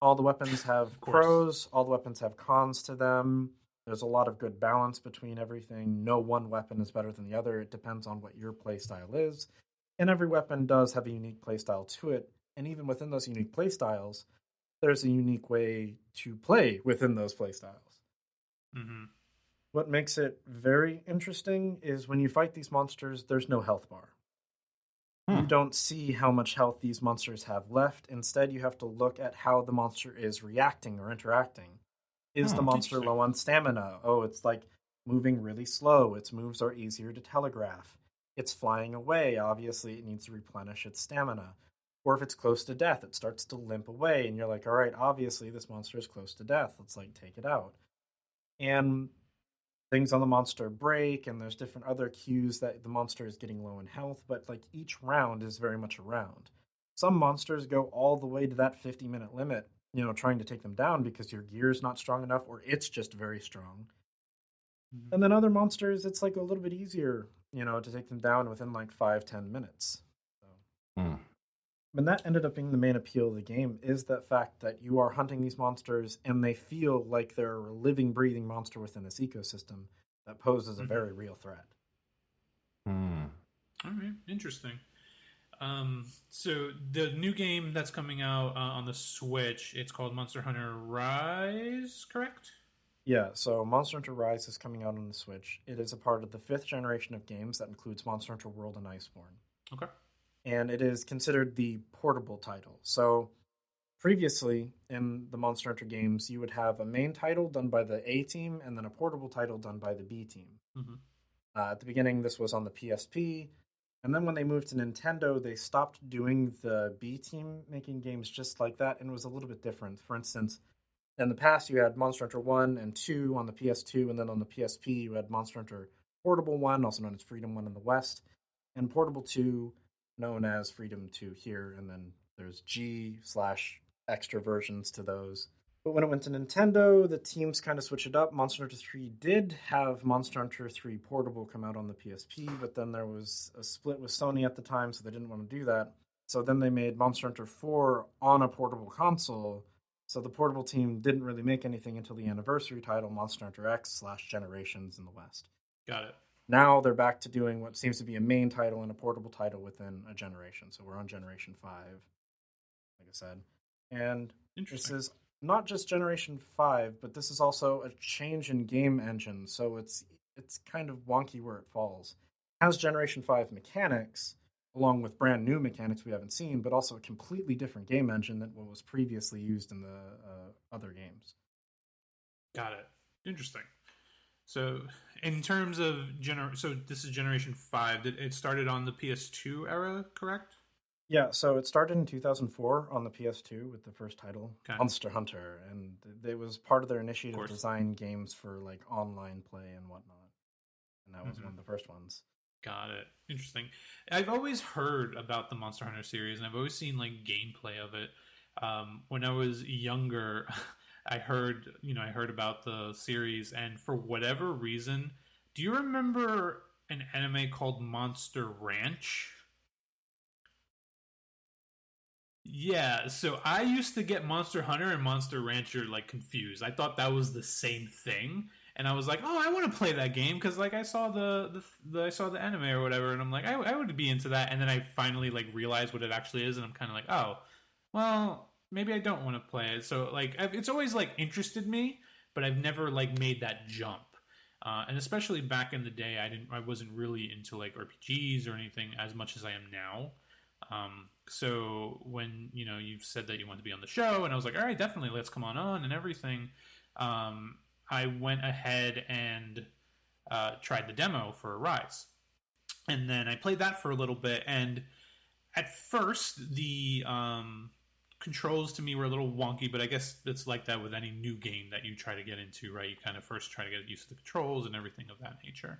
All the weapons have pros, all the weapons have cons to them. There's a lot of good balance between everything. No one weapon is better than the other. It depends on what your playstyle is. And every weapon does have a unique playstyle to it. And even within those unique playstyles, there's a unique way to play within those playstyles. What makes it very interesting is when you fight these monsters, there's no health bar. You don't see how much health these monsters have left. Instead, you have to look at how the monster is reacting or interacting. Is the monster low on stamina? Oh, it's like moving really slow. Its moves are easier to telegraph. It's flying away. Obviously, it needs to replenish its stamina. Or if it's close to death, it starts to limp away. And you're like, all right, obviously this monster is close to death. Let's like take it out. And things on the monster break, and there's different other cues that the monster is getting low in health, but like each round is very much a round. Some monsters go all the way to that 50-minute limit, trying to take them down because your gear's not strong enough or it's just very strong.
Mhm.
And then other monsters, it's like a little bit easier, to take them down within like 5-10 minutes. So,
Hmm.
and that ended up being the main appeal of the game, is that fact that you are hunting these monsters and they feel like they're a living, breathing monster within this ecosystem that poses a
Mhm.
very real threat.
Hmm.
All right, interesting. So the new game that's coming out on the Switch, it's called Monster Hunter Rise, correct?
Yeah, so Monster Hunter Rise is coming out on the Switch. It is a part of the 5th generation of games that includes Monster Hunter World and Iceborne.
Okay.
And it is considered the portable title. So previously in the Monster Hunter games, you would have a main title done by the A team and then a portable title done by the B team.
Mm-hmm.
At the beginning, this was on the PSP. And then when they moved to Nintendo, they stopped doing the B team making games just like that, and it was a little bit different. For instance, in the past, you had Monster Hunter 1 and 2 on the PS2, and then on the PSP, you had Monster Hunter Portable 1, also known as Freedom 1 in the West, and Portable 2, known as Freedom 2 here, and then there's G/extra versions to those. But when it went to Nintendo, the teams kind of switched it up. Monster Hunter 3 did have Monster Hunter 3 Portable come out on the PSP, but then there was a split with Sony at the time, so they didn't want to do that. So then they made Monster Hunter 4 on a portable console. So the portable team didn't really make anything until the anniversary title, Monster Hunter X/Generations in the West.
Got it.
Now they're back to doing what seems to be a main title and a portable title within a generation. So we're on Generation 5, like I said. And this
Interesting.
is not just Generation 5, but this is also a change in game engine. So it's kind of wonky where it falls. It has Generation 5 mechanics, along with brand new mechanics we haven't seen, but also a completely different game engine than what was previously used in the other games.
Got it. Interesting. So, in terms of so this is Generation 5. It started on the PS2 era, correct?
Yeah, so it started in 2004 on the PS2 with the first title,
Okay.
Monster Hunter, and it was part of their
Of
initiative to
course.
design games for like online play and whatnot. And that was
Mhm.
one of the first ones.
Got it. Interesting. I've always heard about the Monster Hunter series, and I've always seen like gameplay of it. When I was younger, I heard about the series, and for whatever reason, do you remember an anime called Monster Ranch? Yeah, so I used to get Monster Hunter and Monster Rancher like confused. I thought that was the same thing, and I was like, "Oh, I want to play that game because like I saw I saw the anime or whatever, and I'm like, I would be into that." And then I finally like realized what it actually is, and I'm kind of like, "Oh, well, maybe I don't want to play it." So like, it's always like interested me, but I've never like made that jump. And especially back in the day, I wasn't really into like RPGs or anything as much as I am now. So when you said that you wanted to be on the show, and I was like, all right, definitely, let's come on and everything. I went ahead and tried the demo for Rise, and then I played that for a little bit. And at first, the controls to me were a little wonky, but I guess it's like that with any new game that you try to get into, right? You kind of first try to get used to the controls and everything of that nature.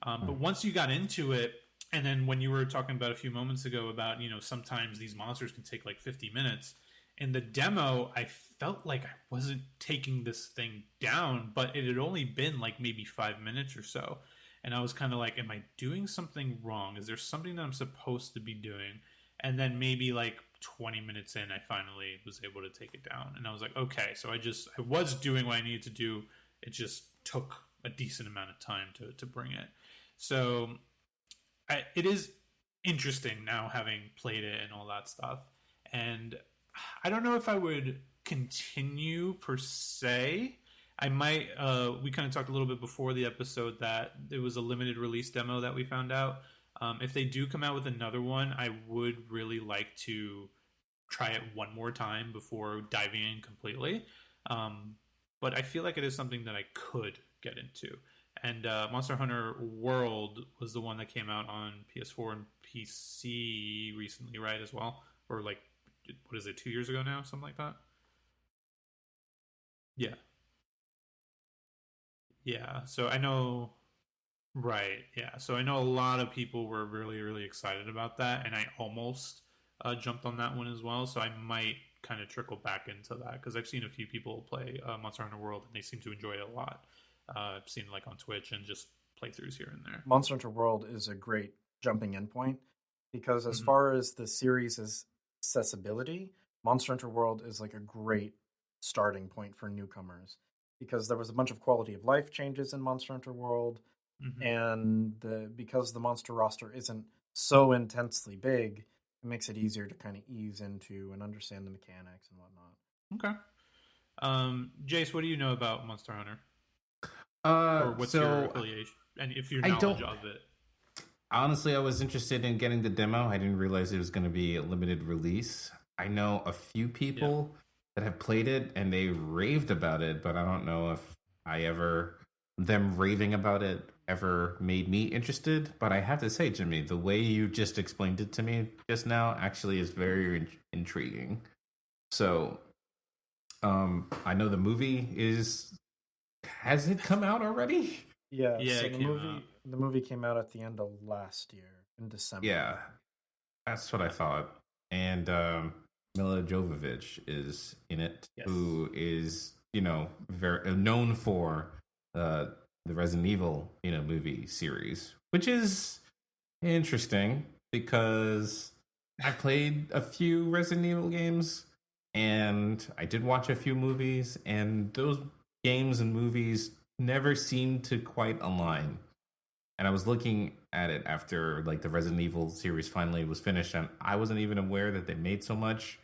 But once you got into it, and then when you were talking about a few moments ago about, sometimes these monsters can take like 50 minutes. In the demo, I felt like I wasn't taking this thing down, but it had only been like maybe 5 minutes or so. And I was kind of like, am I doing something wrong? Is there something that I'm supposed to be doing? And then maybe like 20 minutes in, I finally was able to take it down. And I was like, okay, so I was doing what I needed to do. It just took a decent amount of time to bring it. So it is interesting now having played it and all that stuff. And I don't know if I would continue per se. I might. We kind of talked a little bit before the episode that it was a limited release demo that we found out. If they do come out with another one, I would really like to try it one more time before diving in completely. But I feel like it is something that I could get into. And Monster Hunter World was the one that came out on PS4 and PC recently, right? As well, or like, what is it? 2 years ago now, something like that. Yeah, yeah. So I know, right? Yeah. So I know a lot of people were really, really excited about that, and I almost jumped on that one as well. So I might kind of trickle back into that, because I've seen a few people play Monster Hunter World and they seem to enjoy it a lot. I've seen like on Twitch and just playthroughs here and there.
Monster Hunter World is a great jumping in point because as far as the series' accessibility, Monster Hunter World is like a great starting point for newcomers because there was a bunch of quality of life changes in Monster Hunter World, and because the monster roster isn't so intensely big, it makes it easier to kind of ease into and understand the mechanics and whatnot.
Okay. Jace, what do you know about Monster Hunter? Or what's
so
your affiliation? And if your
I
knowledge
don't-
of it.
Honestly, I was interested in getting the demo. I didn't realize it was going to be a limited release. I know a few people that have played it and they raved about it, but I don't know if them raving about it ever made me interested. But I have to say, Jimmy, the way you just explained it to me just now actually is very intriguing. So, I know the movie has it come out already?
Yeah,
Yeah,
so
it
the
came
movie
out.
the movie came out at the end of last year in December.
Yeah, that's what I thought. And Mila Jovovich is in it,
Yes.
who is very known for the Resident Evil movie series, which is interesting because I've played a few Resident Evil games and I did watch a few movies, and those games and movies never seemed to quite align. And I was looking at it after like the Resident Evil series finally was finished, and I wasn't even aware that they made so much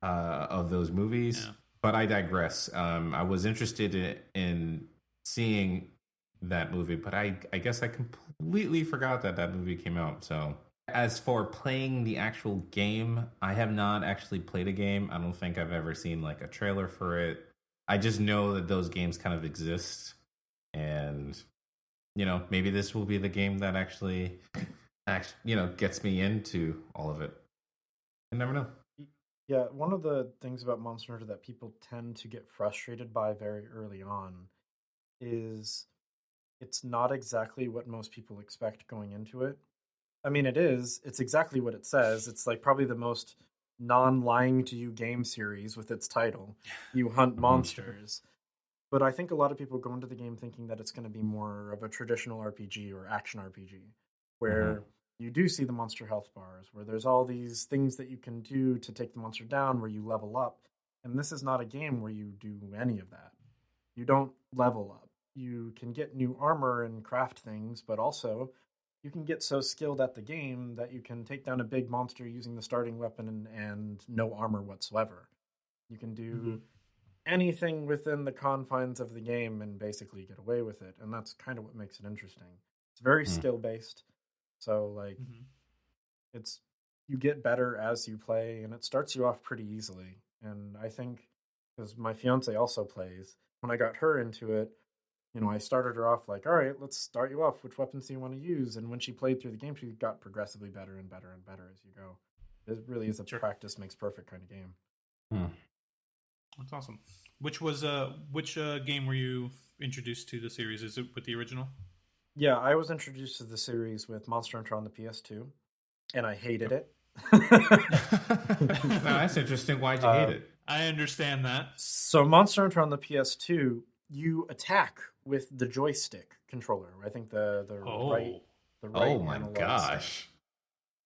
of those movies.
Yeah.
But I digress. I was interested in seeing that movie, but I guess I completely forgot that movie came out. So as for playing the actual game, I have not actually played a game. I don't think I've ever seen like a trailer for it. I just know that those games kind of exist, and maybe this will be the game that actually gets me into all of it. You never know.
Yeah, one of the things about Monster Hunter that people tend to get frustrated by very early on is it's not exactly what most people expect going into it. I mean, it is. It's exactly what it says. It's like probably the most non-lying to you game series with its title. You hunt monsters. But I think a lot of people go into the game thinking that it's going to be more of a traditional RPG or action RPG, where you do see the monster health bars, where there's all these things that you can do to take the monster down, where you level up. And this is not a game where you do any of that. You don't level up. You can get new armor and craft things, but also you can get so skilled at the game that you can take down a big monster using the starting weapon and no armor whatsoever. You can do anything within the confines of the game and basically get away with it, and that's kind of what makes it interesting. It's very skill based, so like it's you get better as you play, and it starts you off pretty easily. And I think because my fiance also plays, when I got her into it, I started her off like, all right, let's start you off. Which weapons do you want to use? And when she played through the game, she got progressively better and better and better as you go. It really is a practice makes perfect kind of game.
That's awesome. Which game were you introduced to the series? Is it with the original?
Yeah, I was introduced to the series with Monster Hunter on the PS2, and I hated it.
No, that's interesting. Why'd you hate it?
I understand that.
So Monster Hunter on the PS2, you attack with the joystick controller. I think the right
Oh my
analog
gosh.
stick.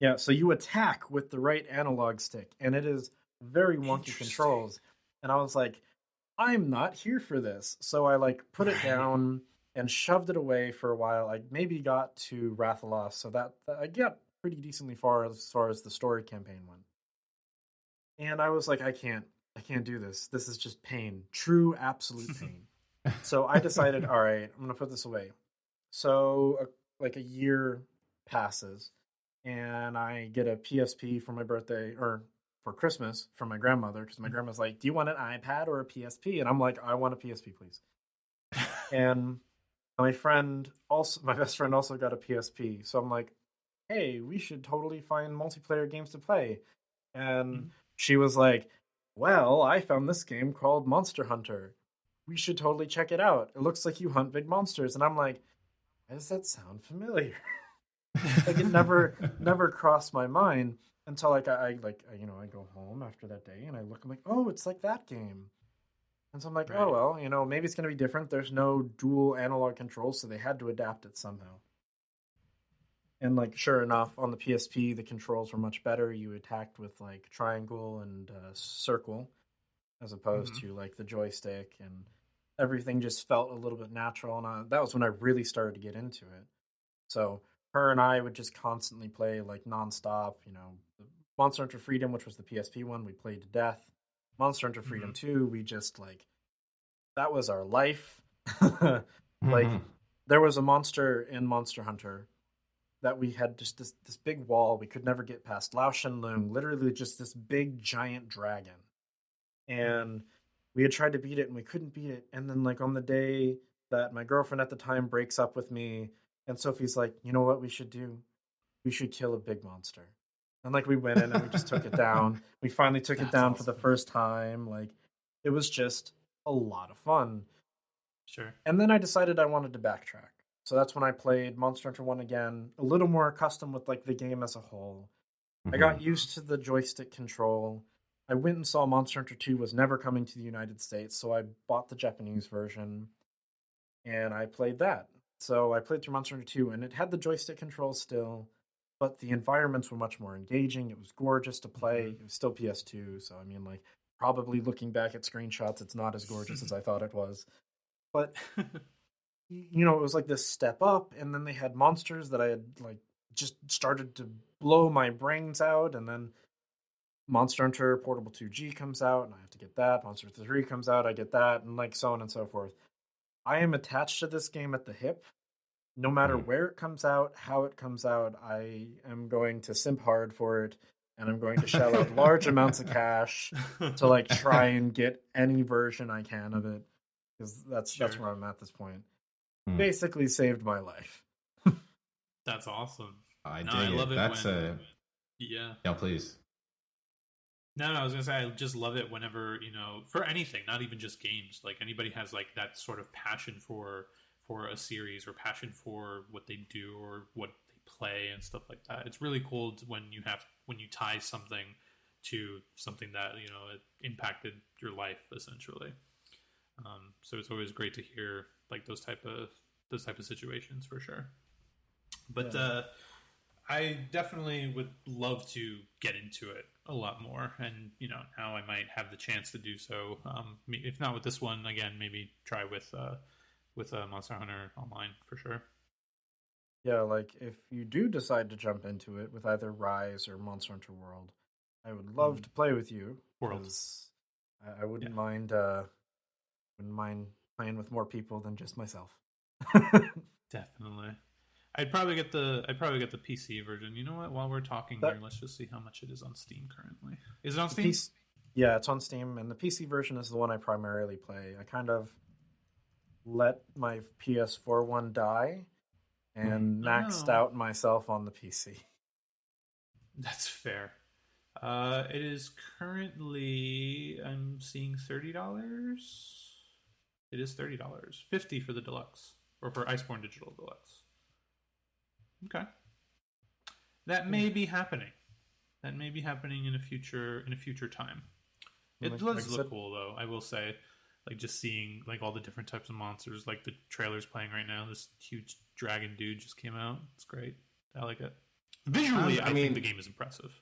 Yeah, so you attack with the right analog stick, and it is very wonky controls. And I was like, I'm not here for this. So I like put it down and shoved it away for a while. I maybe got to Rathalos, so that I got pretty decently far as the story campaign went. And I was like, I can't do this. This is just pain. True, absolute pain. So I decided, all right, I'm going to put this away. So like a year passes, and I get a PSP for my birthday, or for Christmas from my grandmother, because my grandma's like, do you want an iPad or a PSP? And I'm like, I want a PSP, please. And my best friend also got a PSP. So I'm like, hey, we should totally find multiplayer games to play. And she was like, well, I found this game called Monster Hunter. We should totally check it out. It looks like you hunt big monsters. And I'm like, why does that sound familiar? Like it never crossed my mind. until like I go home after that day and I look, I'm like, oh, it's like that game. And so I'm like, oh
Right.
well, maybe it's gonna be different. There's no dual analog controls, so they had to adapt it somehow. And like, sure enough, on the PSP, the controls were much better. You attacked with like triangle and circle, as opposed
Mm-hmm.
to like the joystick, and everything just felt a little bit natural. And that was when I really started to get into it. So her and I would just constantly play like nonstop. Monster Hunter Freedom, which was the PSP one, we played to death. Monster Hunter Freedom
Mm-hmm.
2, we just like that was our life. Like
Mm-hmm.
there was a monster in Monster Hunter that we had just this big wall we could never get past. Lao Shenlong, literally just this big giant dragon. And we had tried to beat it and we couldn't beat it. And then like on the day that my girlfriend at the time breaks up with me, and Sophie's like, you know what we should do? We should kill a big monster. And like we went in and we just took it down. We finally took it
That's
down for the
awesome.
first time. Like it was just a lot of fun.
Sure.
And then I decided I wanted to backtrack. So that's when I played Monster Hunter 1 again, a little more accustomed with like the game as a whole. I got used to the joystick control. I went and saw Monster Hunter 2 was never coming to the United States, so I bought the Japanese version and I played that. So I played through Monster Hunter 2 and it had the joystick control still, but the environments were much more engaging. It was gorgeous to play.
Mm-hmm.
It was still PS2, so I mean like probably looking back at screenshots it's not as gorgeous as I thought it was. But it was like this step up, and then they had monsters that I had like just started to blow my brains out, and then Monster Hunter Portable 2G comes out, and I have to get that. Monster Hunter 3 comes out, I get that, and like so on and so forth. I am attached to this game at the hip. No matter
Mm-hmm.
where it comes out, how it comes out, I am going to simp hard for it, and I'm going to shell out large amounts of cash to like try and get any version I can of it, because that's
Sure.
where I'm at this point.
Mm.
Basically saved my life.
That's awesome.
I
No,
dig
I love
it.
it
That's
when
a
yeah.
no, please.
No, I was gonna say I just love it whenever for anything, not even just games. Like anybody has like that sort of passion for a series or passion for what they do or what they play and stuff like that. It's really cool when you tie something to something that it impacted your life essentially. So it's always great to hear like those type of situations for sure. But
Yeah.
I definitely would love to get into it a lot more, and now I might have the chance to do so. If not with this one, again, maybe try with Monster Hunter Online for sure.
Yeah, like if you do decide to jump into it with either Rise or Monster Hunter World, I would love to play with you
World,
because I
yeah,
wouldn't mind playing with more people than just myself.
definitely. I'd probably get the PC version. You know what? While we're talking here,
That
let's just see how much it is on Steam currently. Is it on
the
Steam?
PC, yeah, it's on Steam, and the PC version is the one I primarily play. I kind of let my PS4 one die and
Oh
maxed
no,
out myself on the PC.
that's fair. It is currently I'm seeing $30. It is $30, 50 for the deluxe or for Iceborne Digital Deluxe. Okay, that may be happening. That may be happening in a future time. It
Like
does
I
look
said,
cool though. I will say, like just seeing like all the different types of monsters, like the trailer's playing right now. This huge dragon dude just came out. It's great. I like it. Visually,
I
I think the
mean,
game is impressive.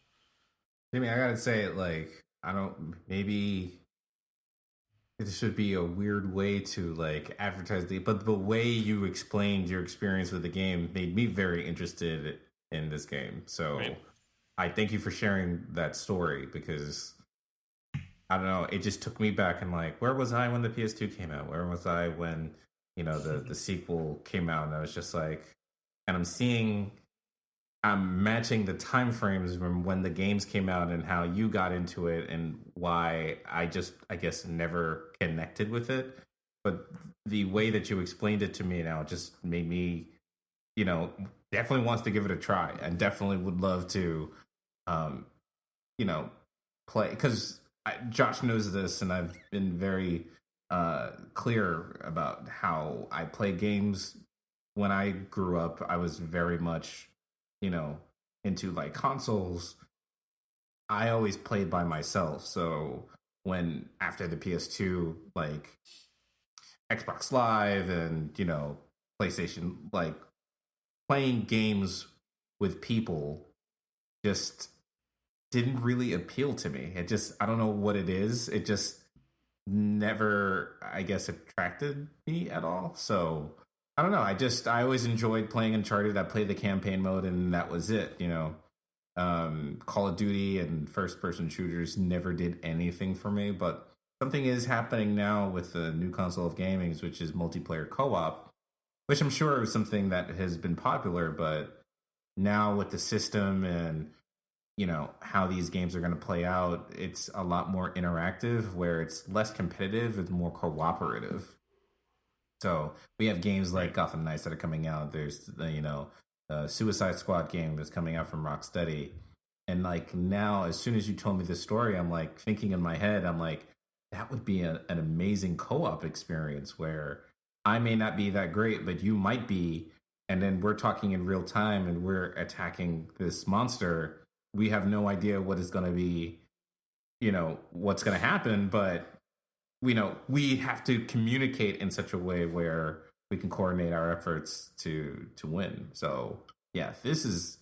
Jimmy, I gotta say, like, I don't. Maybe it should be a weird way to like advertise but the way you explained your experience with the game made me very interested in this game.
Right.
So I thank you for sharing that story because I don't know, it just took me back and like, where was I when the PS2 came out? Where was I when the sequel came out? And I was just like, and I'm matching the time frames from when the games came out and how you got into it and why I guess never connected with it. But the way that you explained it to me now just made me, definitely wants to give it a try and definitely would love to, um, you know, play because Josh knows this and I've been very clear about how I play games. When I grew up, I was very much into like consoles I always played by myself. So when after the PS2, like Xbox Live and PlayStation, like playing games with people just didn't really appeal to me. It just, I don't know what it is. It just never, I guess, attracted me at all. So I don't know. I always enjoyed playing Uncharted. I played the campaign mode and that was it. Call of Duty and first person shooters never did anything for me, but something is happening now with the new console of gaming, which is multiplayer co-op, which I'm sure is something that has been popular, but now with the system and how these games are going to play out, it's a lot more interactive where it's less competitive, it's more cooperative. So we have games like Gotham Knights that are coming out. There's the Suicide Squad game that's coming out from Rocksteady. And like now, as soon as you told me this story, I'm like thinking in my head, I'm like, that would be an amazing co-op experience where I may not be that great, but you might be. And then we're talking in real time and we're attacking this monster. We have no idea what is going to be, what's going to happen, but we have to communicate in such a way where we can coordinate our efforts to win. So yeah, this is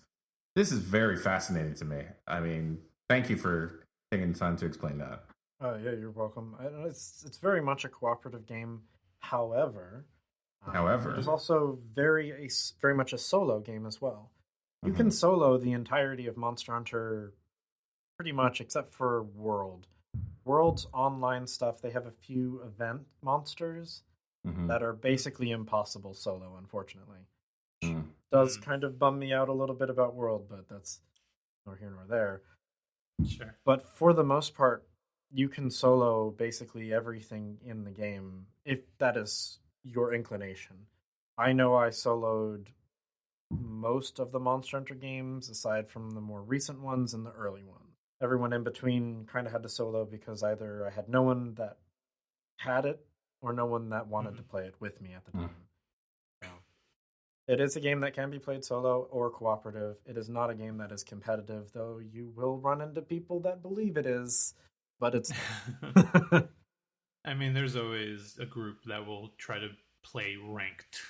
very fascinating to me. I mean, thank you for taking the time to explain that.
Yeah, you're welcome. It's very much a cooperative game. However,
However,
it's also very much a solo game as well. You can solo the entirety of Monster Hunter pretty much, except for World's online stuff. They have a few event monsters that are basically impossible solo, unfortunately. Which does kind of bum me out a little bit about World, but that's nor here nor there.
Sure.
But for the most part, you can solo basically everything in the game if that is your inclination. I know I soloed most of the Monster Hunter games, aside from the more recent ones and the early ones. Everyone in between kind of had to solo because either I had no one that had it or no one that wanted to play it with me at the time. So, it is a game that can be played solo or cooperative. It is not a game that is competitive, though you will run into people that believe it is, but it's
I mean, there's always a group that will try to play ranked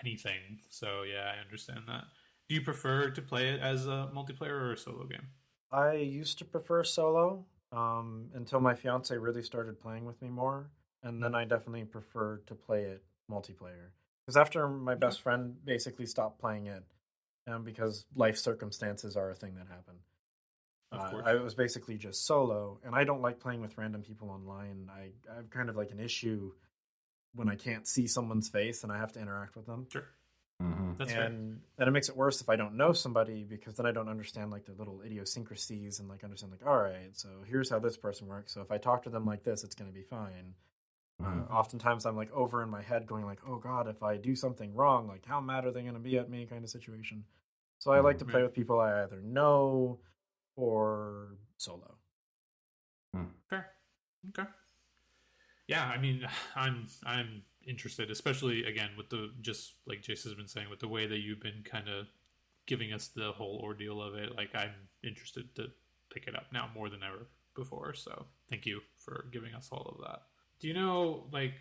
anything. So yeah, I understand that. Do you prefer to play it as a multiplayer or a solo game?
I used to prefer solo until my fiance really started playing with me more, and then I definitely preferred to play it multiplayer. Because after my best friend basically stopped playing it, because life circumstances are a thing that happen.
Of course.
I was basically just solo, and I don't like playing with random people online. I have kind of like an issue when I can't see someone's face and I have to interact with them.
Sure.
That's and it makes it worse if I don't know somebody, because then I don't understand like their little idiosyncrasies and like understand like, all right, so here's how this person works. So if I talk to them like this, it's going to be fine. Oftentimes I'm like over in my head going like, oh God, if I do something wrong, like how mad are they going to be at me kind of situation. So I like to play with people I either know or solo.
Fair. Okay. Yeah, I mean, I'm interested, especially again with the, just like Jace has been saying, with the way that you've been kind of giving us the whole ordeal of it. Like, I'm interested to pick it up now more than ever before. So thank you for giving us all of that. Do you know, like,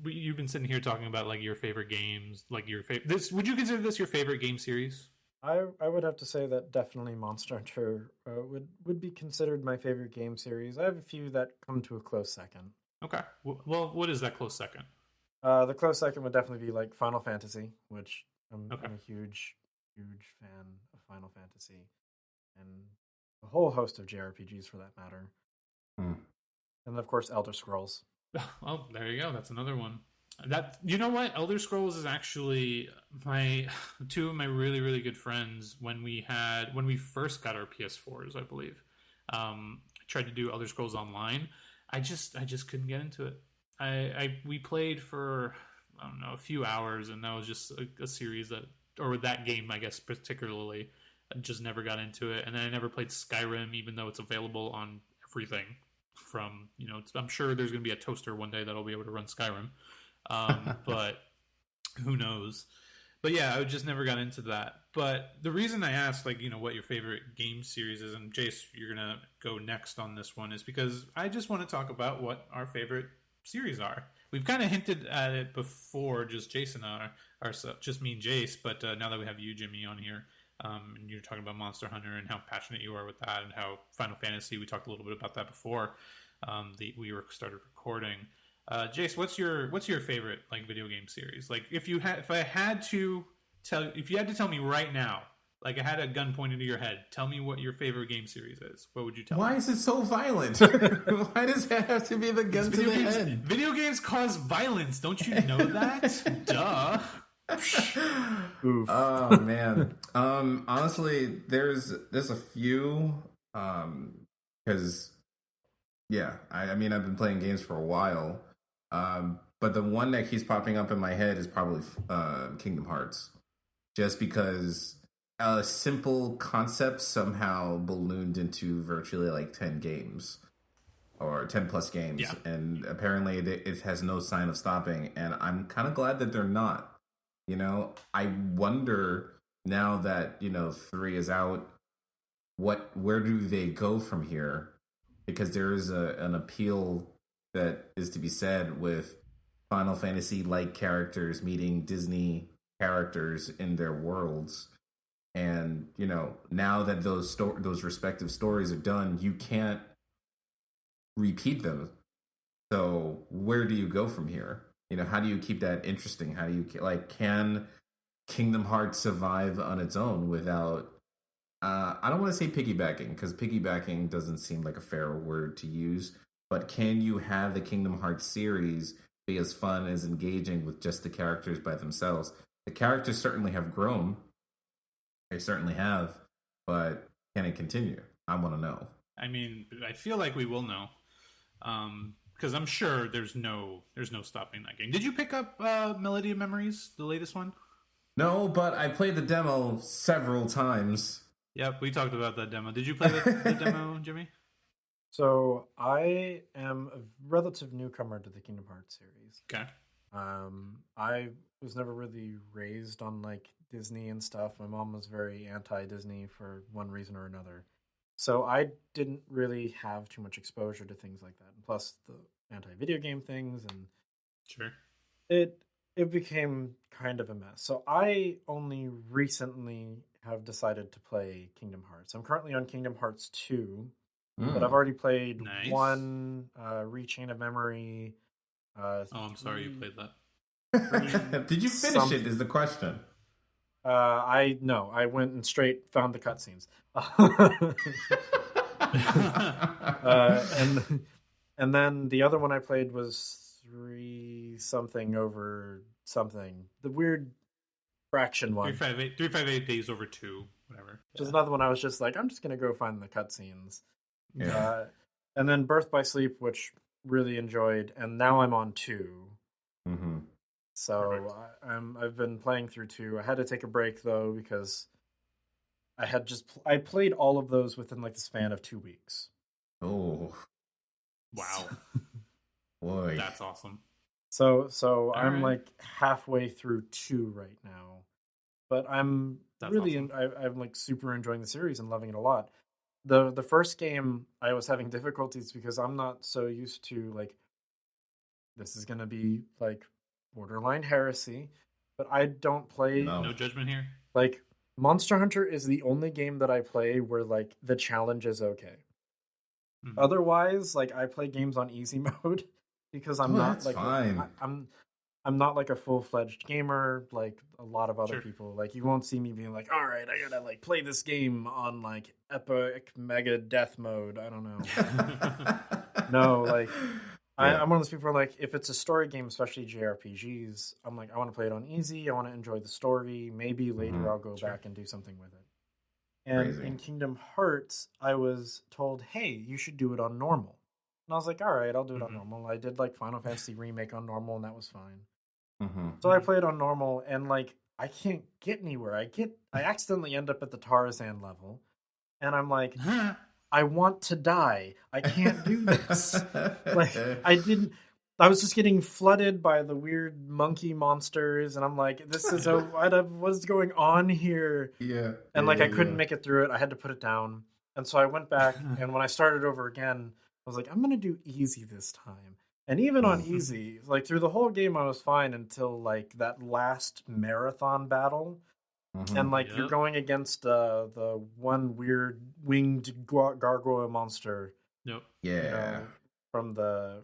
you've been sitting here talking about like your favorite games, like your favorite. This, would you consider this your favorite game series?
I would have to say that definitely Monster Hunter would be considered my favorite game series. I have a few that come to a close second.
Okay. Well, what is that close second?
The close second would definitely be like Final Fantasy, which I'm a huge fan of Final Fantasy, and a whole host of JRPGs for that matter. And of course, Elder Scrolls.
Well, there you go. That's another one. That, you know what, Elder Scrolls is actually two of my really, really good friends. When we first got our PS4s, I believe, tried to do Elder Scrolls Online. I just couldn't get into it. We played for, I don't know, a few hours, and that was just a series or that game, I guess, particularly. I just never got into it. And then I never played Skyrim, even though it's available on everything. From, I'm sure there's going to be a toaster one day that'll be able to run Skyrim. But who knows? But yeah, I just never got into that. But the reason I asked, like, what your favorite game series is, and Jace, you're gonna go next on this one, is because I just want to talk about what our favorite series are. We've kind of hinted at it before, just Jason just me and Jace. But now that we have you, Jimmy, on here, and you're talking about Monster Hunter and how passionate you are with that, and how Final Fantasy, we talked a little bit about that before we started recording. Jace, what's your favorite like video game series? Like if you had to tell me right now, like I had a gun pointed to your head, tell me what your favorite game series is. What would you tell me?
Why is it so violent? Why does it have to be the gun to the head?
Video games cause violence. Don't you know that? Duh.
Oof.
Oh man. Honestly, there's a few. Because I mean I've been playing games for a while. But the one that keeps popping up in my head is probably Kingdom Hearts. Just because a simple concept somehow ballooned into virtually like 10 games. Or 10 plus games.
Yeah.
And apparently it has no sign of stopping. And I'm kind of glad that they're not. I wonder now that, 3 is out, where do they go from here? Because there is an appeal that is to be said with Final Fantasy-like characters meeting Disney characters in their worlds. And, now that those respective stories are done, you can't repeat them. So where do you go from here? How do you keep that interesting? How do you, can Kingdom Hearts survive on its own without, I don't want to say piggybacking, because piggybacking doesn't seem like a fair word to use, but can you have the Kingdom Hearts series be as fun, as engaging with just the characters by themselves? The characters certainly have grown. They certainly have, but can it continue? I want to know.
I mean, I feel like we will know. Because I'm sure there's no stopping that game. Did you pick up Melody of Memories, the latest one?
No, but I played the demo several times.
Yep, we talked about that demo. Did you play the demo, Jimmy?
So I am a relative newcomer to the Kingdom Hearts series.
Okay.
I was never really raised on like Disney and stuff. My mom was very anti-Disney for one reason or another. So I didn't really have too much exposure to things like that. And plus the anti-video game things, and
Sure.
it became kind of a mess. So I only recently have decided to play Kingdom Hearts. I'm currently on Kingdom Hearts 2, but I've already played
Nice.
1, Rechain of Memory.
I'm sorry you played that.
Did you finish it is the question.
I went and straight found the cutscenes. And then the other one I played was 3 something over something. The weird fraction one.
358 days over 2, whatever.
Which is another one I was just like, I'm just gonna go find the cutscenes.
Yeah.
And then Birth by Sleep, which really enjoyed, and now I'm on 2.
Mm-hmm.
So I've been playing through 2. I had to take a break though because I played all of those within like the span of 2 weeks.
Oh,
Wow.
boy,
That's awesome.
So I'm
right.
like halfway through 2 right now, but I'm
That's
really
awesome.
I'm like super enjoying the series and loving it a lot. The first game I was having difficulties because I'm not so used to like this is gonna be like borderline heresy, but I don't play
No judgment here.
like Monster Hunter is the only game that I play where like the challenge is okay.
Mhm.
Otherwise, like I play games on easy mode because I'm not
that's
like
fine.
I'm not like a full-fledged gamer like a lot of other
Sure.
people. Like you won't see me being like, all right, I gotta like play this game on like epic mega death mode. I don't know. No, like
Yeah.
I'm one of those people who are like, if it's a story game, especially JRPGs, I'm like, I want to play it on easy. I want to enjoy the story. Maybe later
Mhm.
I'll go
Sure.
back and do something with it. And
Crazy.
in Kingdom Hearts, I was told, hey, you should do it on normal. And I was like, all right, I'll do it on
Mhm.
normal. I did like Final Fantasy Remake on normal, and that was fine.
Mm-hmm.
So I played on normal, and like I can't get anywhere. I accidentally end up at the Tarzan level, and I'm like, I want to die. I can't do this. Like I didn't. I was just getting flooded by the weird monkey monsters, and I'm like, this is what's going on here?
Yeah.
And
yeah,
I couldn't make it through it. I had to put it down. And so I went back, and when I started over again, I was like, I'm going to do easy this time. And even on easy, like through the whole game, I was fine until like that last marathon battle. And like you're going against the one weird winged gargoyle monster.
Yep.
Yeah.
You know, from the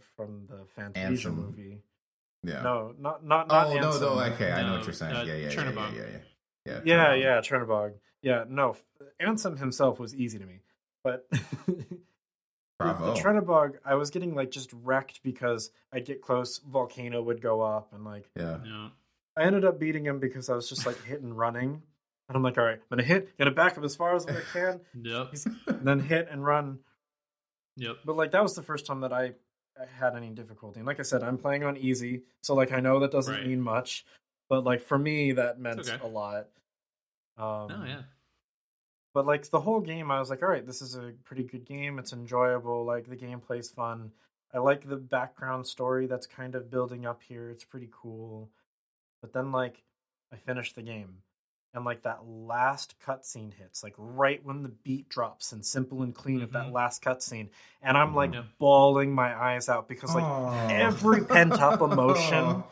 Fantasia
Ansem.
movie.
Yeah.
No, not
Oh,
Ansem.
no. Okay, I know
No,
what you're saying. Yeah.
Chernobog.
Yeah.
Chernobog. Yeah, no, Ansem himself was easy to me, but
Bravo.
the Chernobog, I was getting like just wrecked because I'd get close, volcano would go up, and like
Yeah.
I ended up beating him because I was just like hit and running, and I'm like, all right, I'm gonna back up as far as I can,
Yep.
and then hit and run.
Yep.
But like that was the first time that I had any difficulty, and like I said, I'm playing on easy, so like I know that doesn't
Right.
mean much, but like for me that meant
okay.
a lot.
Oh yeah.
But like the whole game, I was like, all right, this is a pretty good game. It's enjoyable. Like the gameplay's fun. I like the background story that's kind of building up here. It's pretty cool. But then like I finished the game, and like that last cutscene hits, like right when the beat drops and simple and clean at that last cutscene, and I'm like bawling my eyes out because like every pent up emotion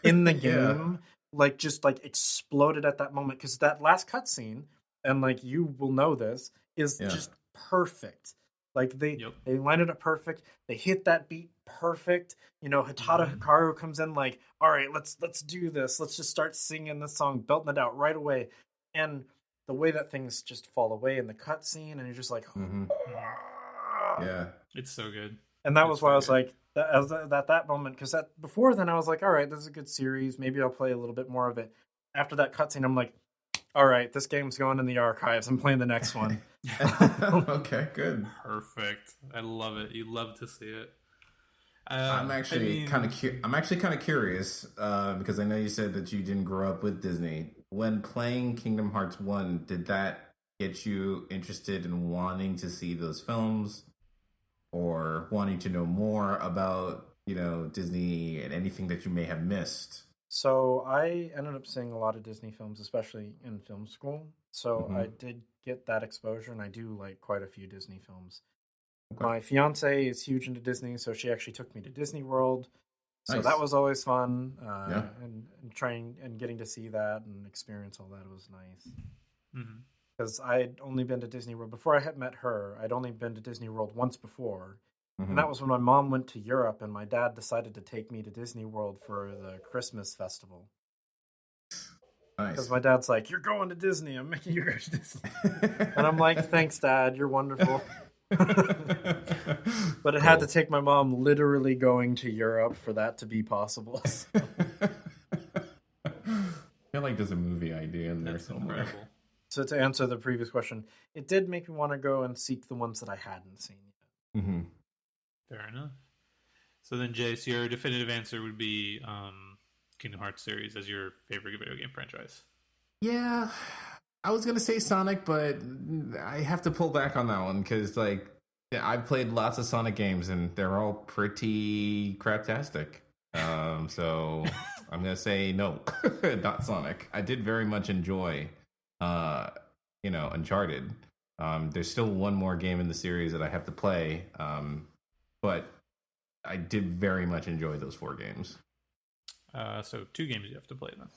in the game like just like exploded at that moment, because that last cutscene, and like you will know this, is just perfect. Like they lined it up perfect. They hit that beat perfect. You know, Hatada Hikaru comes in like, all right, let's do this. Let's just start singing this song, belting it out right away. And the way that things just fall away in the cutscene, and you're just like,
yeah,
it's so good.
And that was why I was like, at that moment, because before then I was like, all right, this is a good series. Maybe I'll play a little bit more of it. After that cutscene, I'm like, all right, this game's going in the archives. I'm playing the next one.
Okay, good.
Perfect. I love it. You love to see it.
I'm actually kind of curious because I know you said that you didn't grow up with Disney. When playing Kingdom Hearts 1, did that get you interested in wanting to see those films or wanting to know more about, you know, Disney and anything that you may have missed?
So I ended up seeing a lot of Disney films, especially in film school. So I did get that exposure, and I do like quite a few Disney films. Okay. My fiance is huge into Disney, so she actually took me to Disney World. So that was always fun. And trying and getting to see that and experience all that was nice. Because I'd only been to Disney World before I had met her. I'd only been to Disney World once before. And that was when my mom went to Europe, and my dad decided to take me to Disney World for the Christmas festival. Because my dad's like, you're going to Disney. I'm making you go to Disney. And I'm like, thanks, Dad. You're wonderful. But it had to take my mom literally going to Europe for that to be possible.
I feel like there's a movie idea in there somewhere.
Incredible.
So to answer the previous question, it did make me want to go and seek the ones that I hadn't seen yet.
Fair enough. So then, Jace, your definitive answer would be Kingdom Hearts series as your favorite video game franchise.
Yeah, I was gonna say Sonic, but I have to pull back on that one because, like, I've played lots of Sonic games and they're all pretty craptastic. So I'm gonna say no, not Sonic. I did very much enjoy, Uncharted. There's still one more game in the series that I have to play, but I did very much enjoy those 4 games.
So 2 games you have to play then.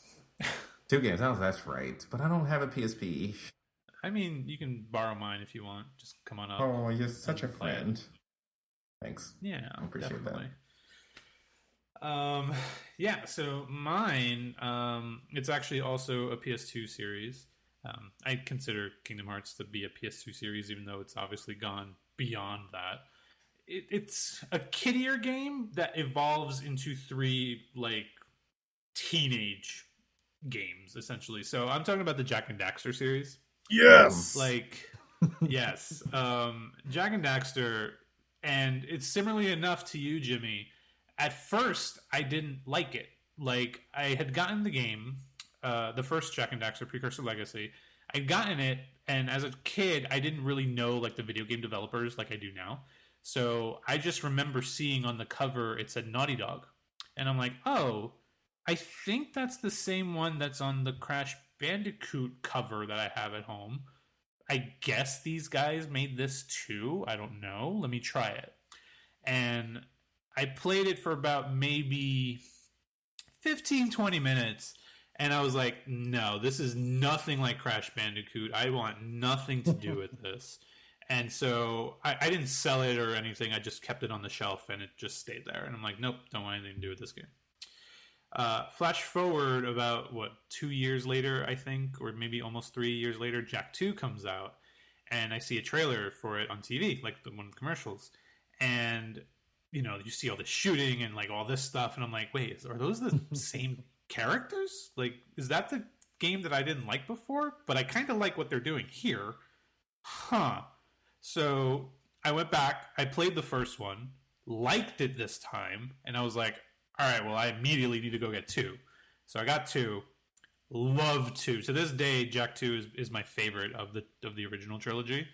2 games. Oh, that's right. But I don't have a PSP.
I mean, you can borrow mine if you want. Just come on up.
Oh, you're such a friend. Thanks.
Yeah,
I appreciate
definitely. That. Yeah, so mine, it's actually also a PS2 series. I consider Kingdom Hearts to be a PS2 series, even though it's obviously gone beyond that. It's a kiddier game that evolves into 3 like teenage games essentially. So I'm talking about the Jak and Daxter series.
Yes.
Yes. Jak and Daxter, and it's similarly enough to you, Jimmy. At first, I didn't like it. Like, I had gotten the game, the first Jak and Daxter, Precursor Legacy. I'd gotten it, and as a kid, I didn't really know like the video game developers like I do now. So I just remember seeing on the cover it said Naughty Dog, and I'm like, oh, I think that's the same one that's on the Crash Bandicoot cover that I have at home. I guess these guys made this too. I don't know. Let me try it. And I played it for about maybe 15, 20 minutes. And I was like, no, this is nothing like Crash Bandicoot. I want nothing to do with this. And so I didn't sell it or anything. I just kept it on the shelf and it just stayed there. And I'm like, nope, don't want anything to do with this game. Flash forward about, 2 years later, I think, or maybe almost 3 years later, Jak 2 comes out. And I see a trailer for it on TV, like the one of the commercials. And, you see all the shooting and like all this stuff. And I'm like, wait, are those the same characters? Like, is that the game that I didn't like before? But I kind of like what they're doing here. Huh. So I went back, I played the first one, liked it this time, and I was like, all right, well, I immediately need to go get 2. So I got 2, love 2. To this day, Jak 2 is my favorite of the original trilogy.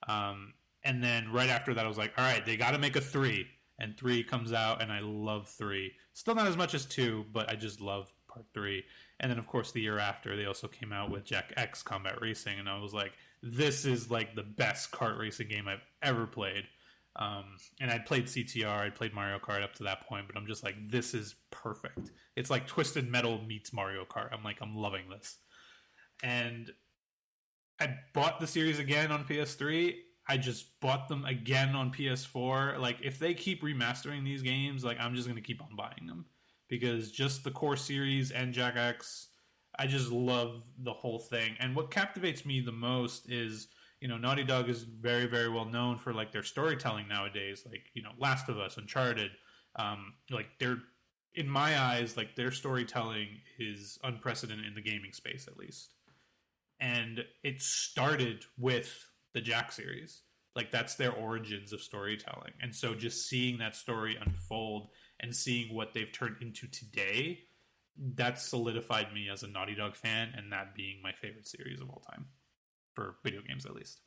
And then right after that, I was like, all right, they got to make a 3. And 3 comes out, and I love 3. Still not as much as 2, but I just love part 3. And then, of course, the year after, they also came out with Jak X Combat Racing, and I was like, this is like the best kart racing game I've ever played. And I'd played CTR, I'd played Mario Kart up to that point, but I'm just like, this is perfect. It's like Twisted Metal meets Mario Kart. I'm like, I'm loving this. And I bought the series again on PS3. I just bought them again on PS4. Like, if they keep remastering these games, like, I'm just going to keep on buying them. Because just the core series and Jak X, I just love the whole thing. And what captivates me the most is, Naughty Dog is very, very well known for like their storytelling nowadays. Like, Last of Us, Uncharted. Like, they're, in my eyes, like their storytelling is unprecedented in the gaming space, at least. And it started with the Jak series. Like, that's their origins of storytelling. And so just seeing that story unfold and seeing what they've turned into today, that solidified me as a Naughty Dog fan, and that being my favorite series of all time. For video games, at least.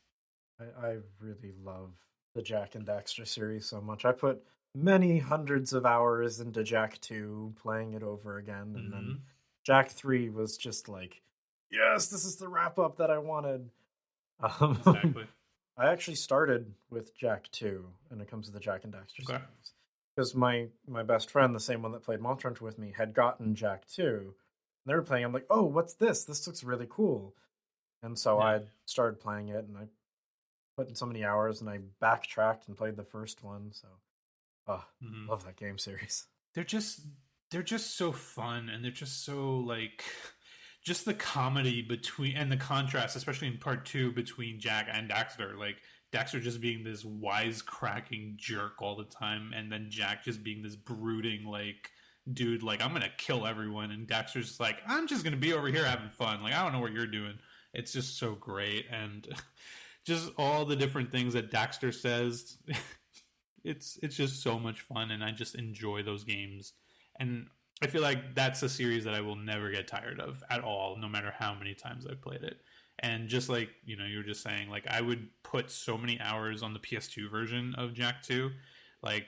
I really love the Jak and Daxter series so much. I put many hundreds of hours into Jak 2, playing it over again, and then Jak 3 was just like, yes, this is the wrap-up that I wanted.
Exactly.
I actually started with Jak 2, and it comes to the Jak and Daxter series. Because my best friend, the same one that played Monster Hunter with me, had gotten Jak 2. And they were playing, I'm like, oh, what's this? This looks really cool. And so I started playing it, and I put in so many hours, and I backtracked and played the first one. So, love that game series.
They're just so fun, and they're just so like, just the comedy between and the contrast, especially in part 2 between Jak and Daxter. Like Daxter just being this wisecracking jerk all the time, and then Jak just being this brooding like dude, like I'm gonna kill everyone, and Daxter's just like, I'm just gonna be over here having fun. Like I don't know what you're doing. It's just so great, and just all the different things that Daxter says. It's just so much fun, and I just enjoy those games. And I feel like that's a series that I will never get tired of at all, no matter how many times I've played it. And just like, you were just saying, like, I would put so many hours on the PS2 version of Jak 2. Like,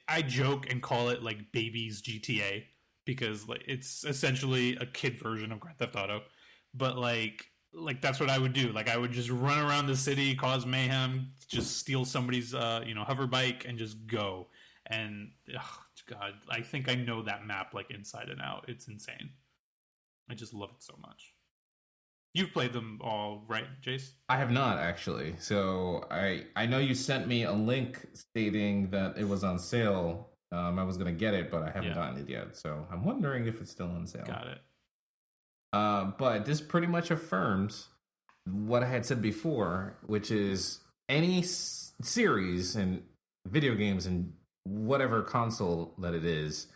I joke and call it, like, baby's GTA, because like it's essentially a kid version of Grand Theft Auto. But like that's what I would do. Like I would just run around the city, cause mayhem, just steal somebody's hover bike and just go. And God, I think I know that map like inside and out. It's insane. I just love it so much. You've played them all, right, Jace?
I have not, actually. So I know you sent me a link stating that it was on sale. I was going to get it, but I haven't gotten it yet. So I'm wondering if it's still on sale.
Got it.
But this pretty much affirms what I had said before, which is any series and video games and whatever console that it is,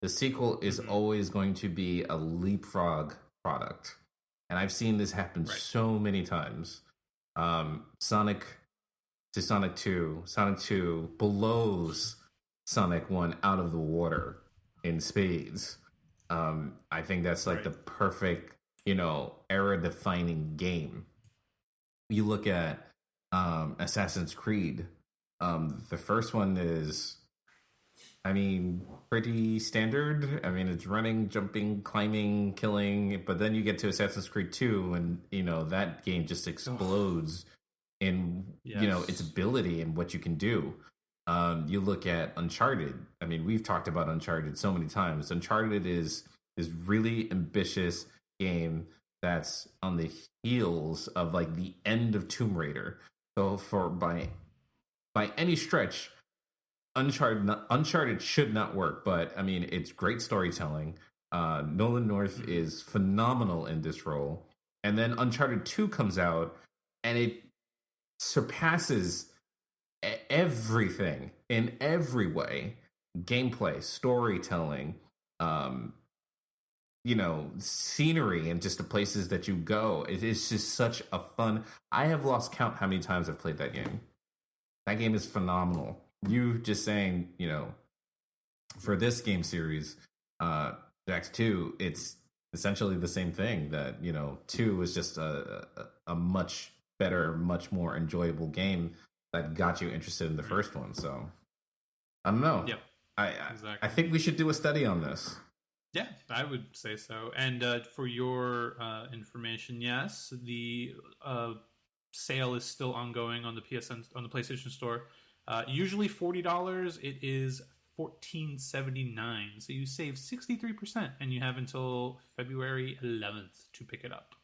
the sequel is always going to be a leapfrog product. And I've seen this happen so many times. Sonic to Sonic 2. Sonic 2 blows Sonic 1 out of the water in spades. I think that's like the perfect, era-defining game. You look at Assassin's Creed, The first one is, I mean, pretty standard. I mean, it's running, jumping, climbing, killing, but then you get to Assassin's Creed 2 and, that game just explodes in, its
Yes.
ability and what you can do. You look at Uncharted. I mean, we've talked about Uncharted so many times. Uncharted is this really ambitious game that's on the heels of like the end of Tomb Raider. So by any stretch, Uncharted should not work, but I mean, it's great storytelling. Nolan North is phenomenal in this role, and then Uncharted 2 comes out, and it surpasses everything in every way: gameplay, storytelling, scenery, and just the places that you go. It is just such a fun. I have lost count how many times I've played that game. That game is phenomenal. You just saying, for this game series, Jax 2, it's essentially the same thing. That 2 was just a much better, much more enjoyable game that got you interested in the first one. So I don't know.
Yep.
Exactly. I think we should do a study on this.
Yeah, I would say so. And for your information, yes, the sale is still ongoing on the PlayStation Store. Usually $40. It is $14.79. So you save 63%, and you have until February 11th to pick it up.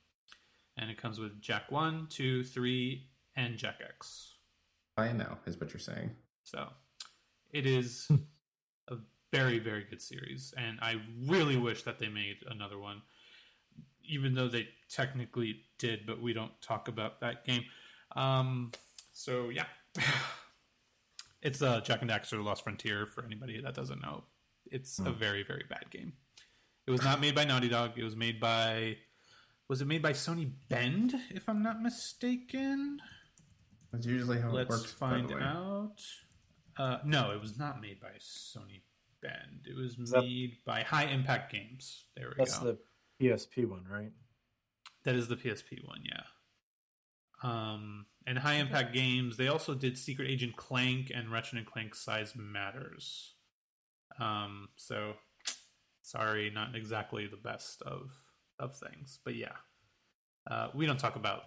And it comes with Jack 1, 2, 3, and Jack X.
I know, is what you're saying.
So it is a very, very good series, and I really wish that they made another one, even though they technically did, but we don't talk about that game. So yeah, it's Jack and Daxter: The Lost Frontier. For anybody that doesn't know, it's a very, very bad game. It was not made by Naughty Dog. It was made by, was it made by Sony Bend, if I'm not mistaken?
That's usually how it works.
Let's find out. No, it was not made by Sony Bend. It was made by High Impact Games. There we go.
That's the PSP one, right?
That is the PSP one, yeah. And High Impact Games, they also did Secret Agent Clank and Ratchet & Clank Size Matters. So, sorry, not exactly the best of things. But yeah, we don't talk about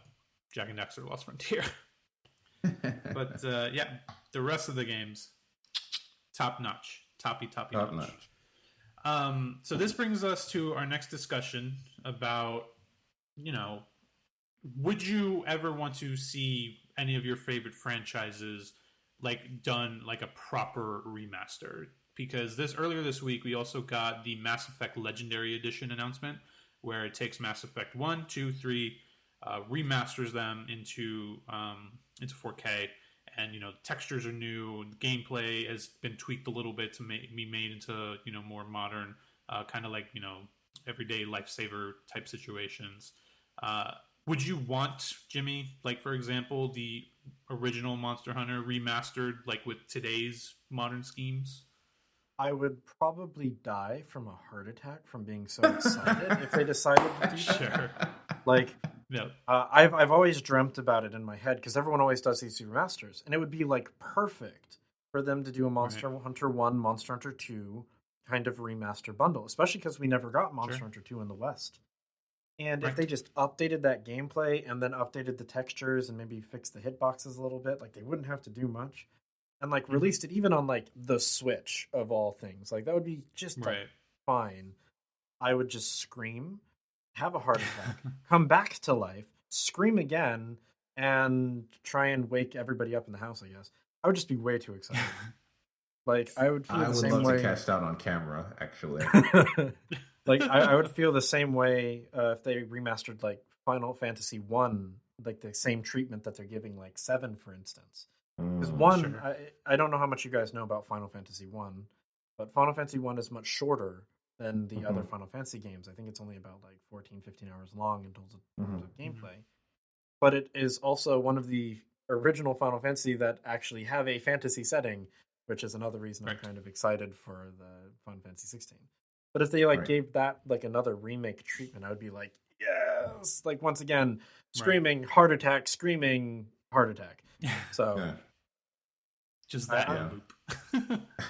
Jak and Daxter: Lost Frontier. But yeah, the rest of the games, top notch. Toppy notch. So this brings us to our next discussion about, would you ever want to see any of your favorite franchises like done like a proper remaster? Because earlier this week we also got the Mass Effect Legendary Edition announcement, where it takes Mass Effect 1, 2, 3, remasters them into 4K. And, textures are new. The gameplay has been tweaked a little bit to be made into, more modern, kind of like, everyday lifesaver type situations. Would you want, Jimmy, like, for example, the original Monster Hunter remastered, like, with today's modern schemes?
I would probably die from a heart attack from being so excited if they decided to do that.
Sure.
Like...
No.
I've always dreamt about it in my head because everyone always does these remasters, and it would be like perfect for them to do a Monster Hunter 1, Monster Hunter 2 kind of remaster bundle, especially because we never got Monster Hunter 2 in the West. And if they just updated that gameplay and then updated the textures and maybe fixed the hitboxes a little bit, like they wouldn't have to do much, and like released it even on like the Switch of all things, like that would be just like, fine. I would just scream, have a heart attack, come back to life, scream again, and try and wake everybody up in the house, I guess. I would just be way too excited. Like, I would feel the same way.
I would love to catch that on camera, actually.
Like, I would feel the same way if they remastered, like, Final Fantasy 1, like, the same treatment that they're giving, like, 7, for instance. Because 1, I don't know how much you guys know about Final Fantasy 1, but Final Fantasy 1 is much shorter than the other Final Fantasy games. I think it's only about like 14, 15 hours long in terms of gameplay. But it is also one of the original Final Fantasy that actually have a fantasy setting, which is another reason I'm kind of excited for the Final Fantasy 16. But if they gave that like another remake treatment, I would be like, yes! Like once again, screaming, heart attack, screaming, heart attack. So
Just that
I-
loop.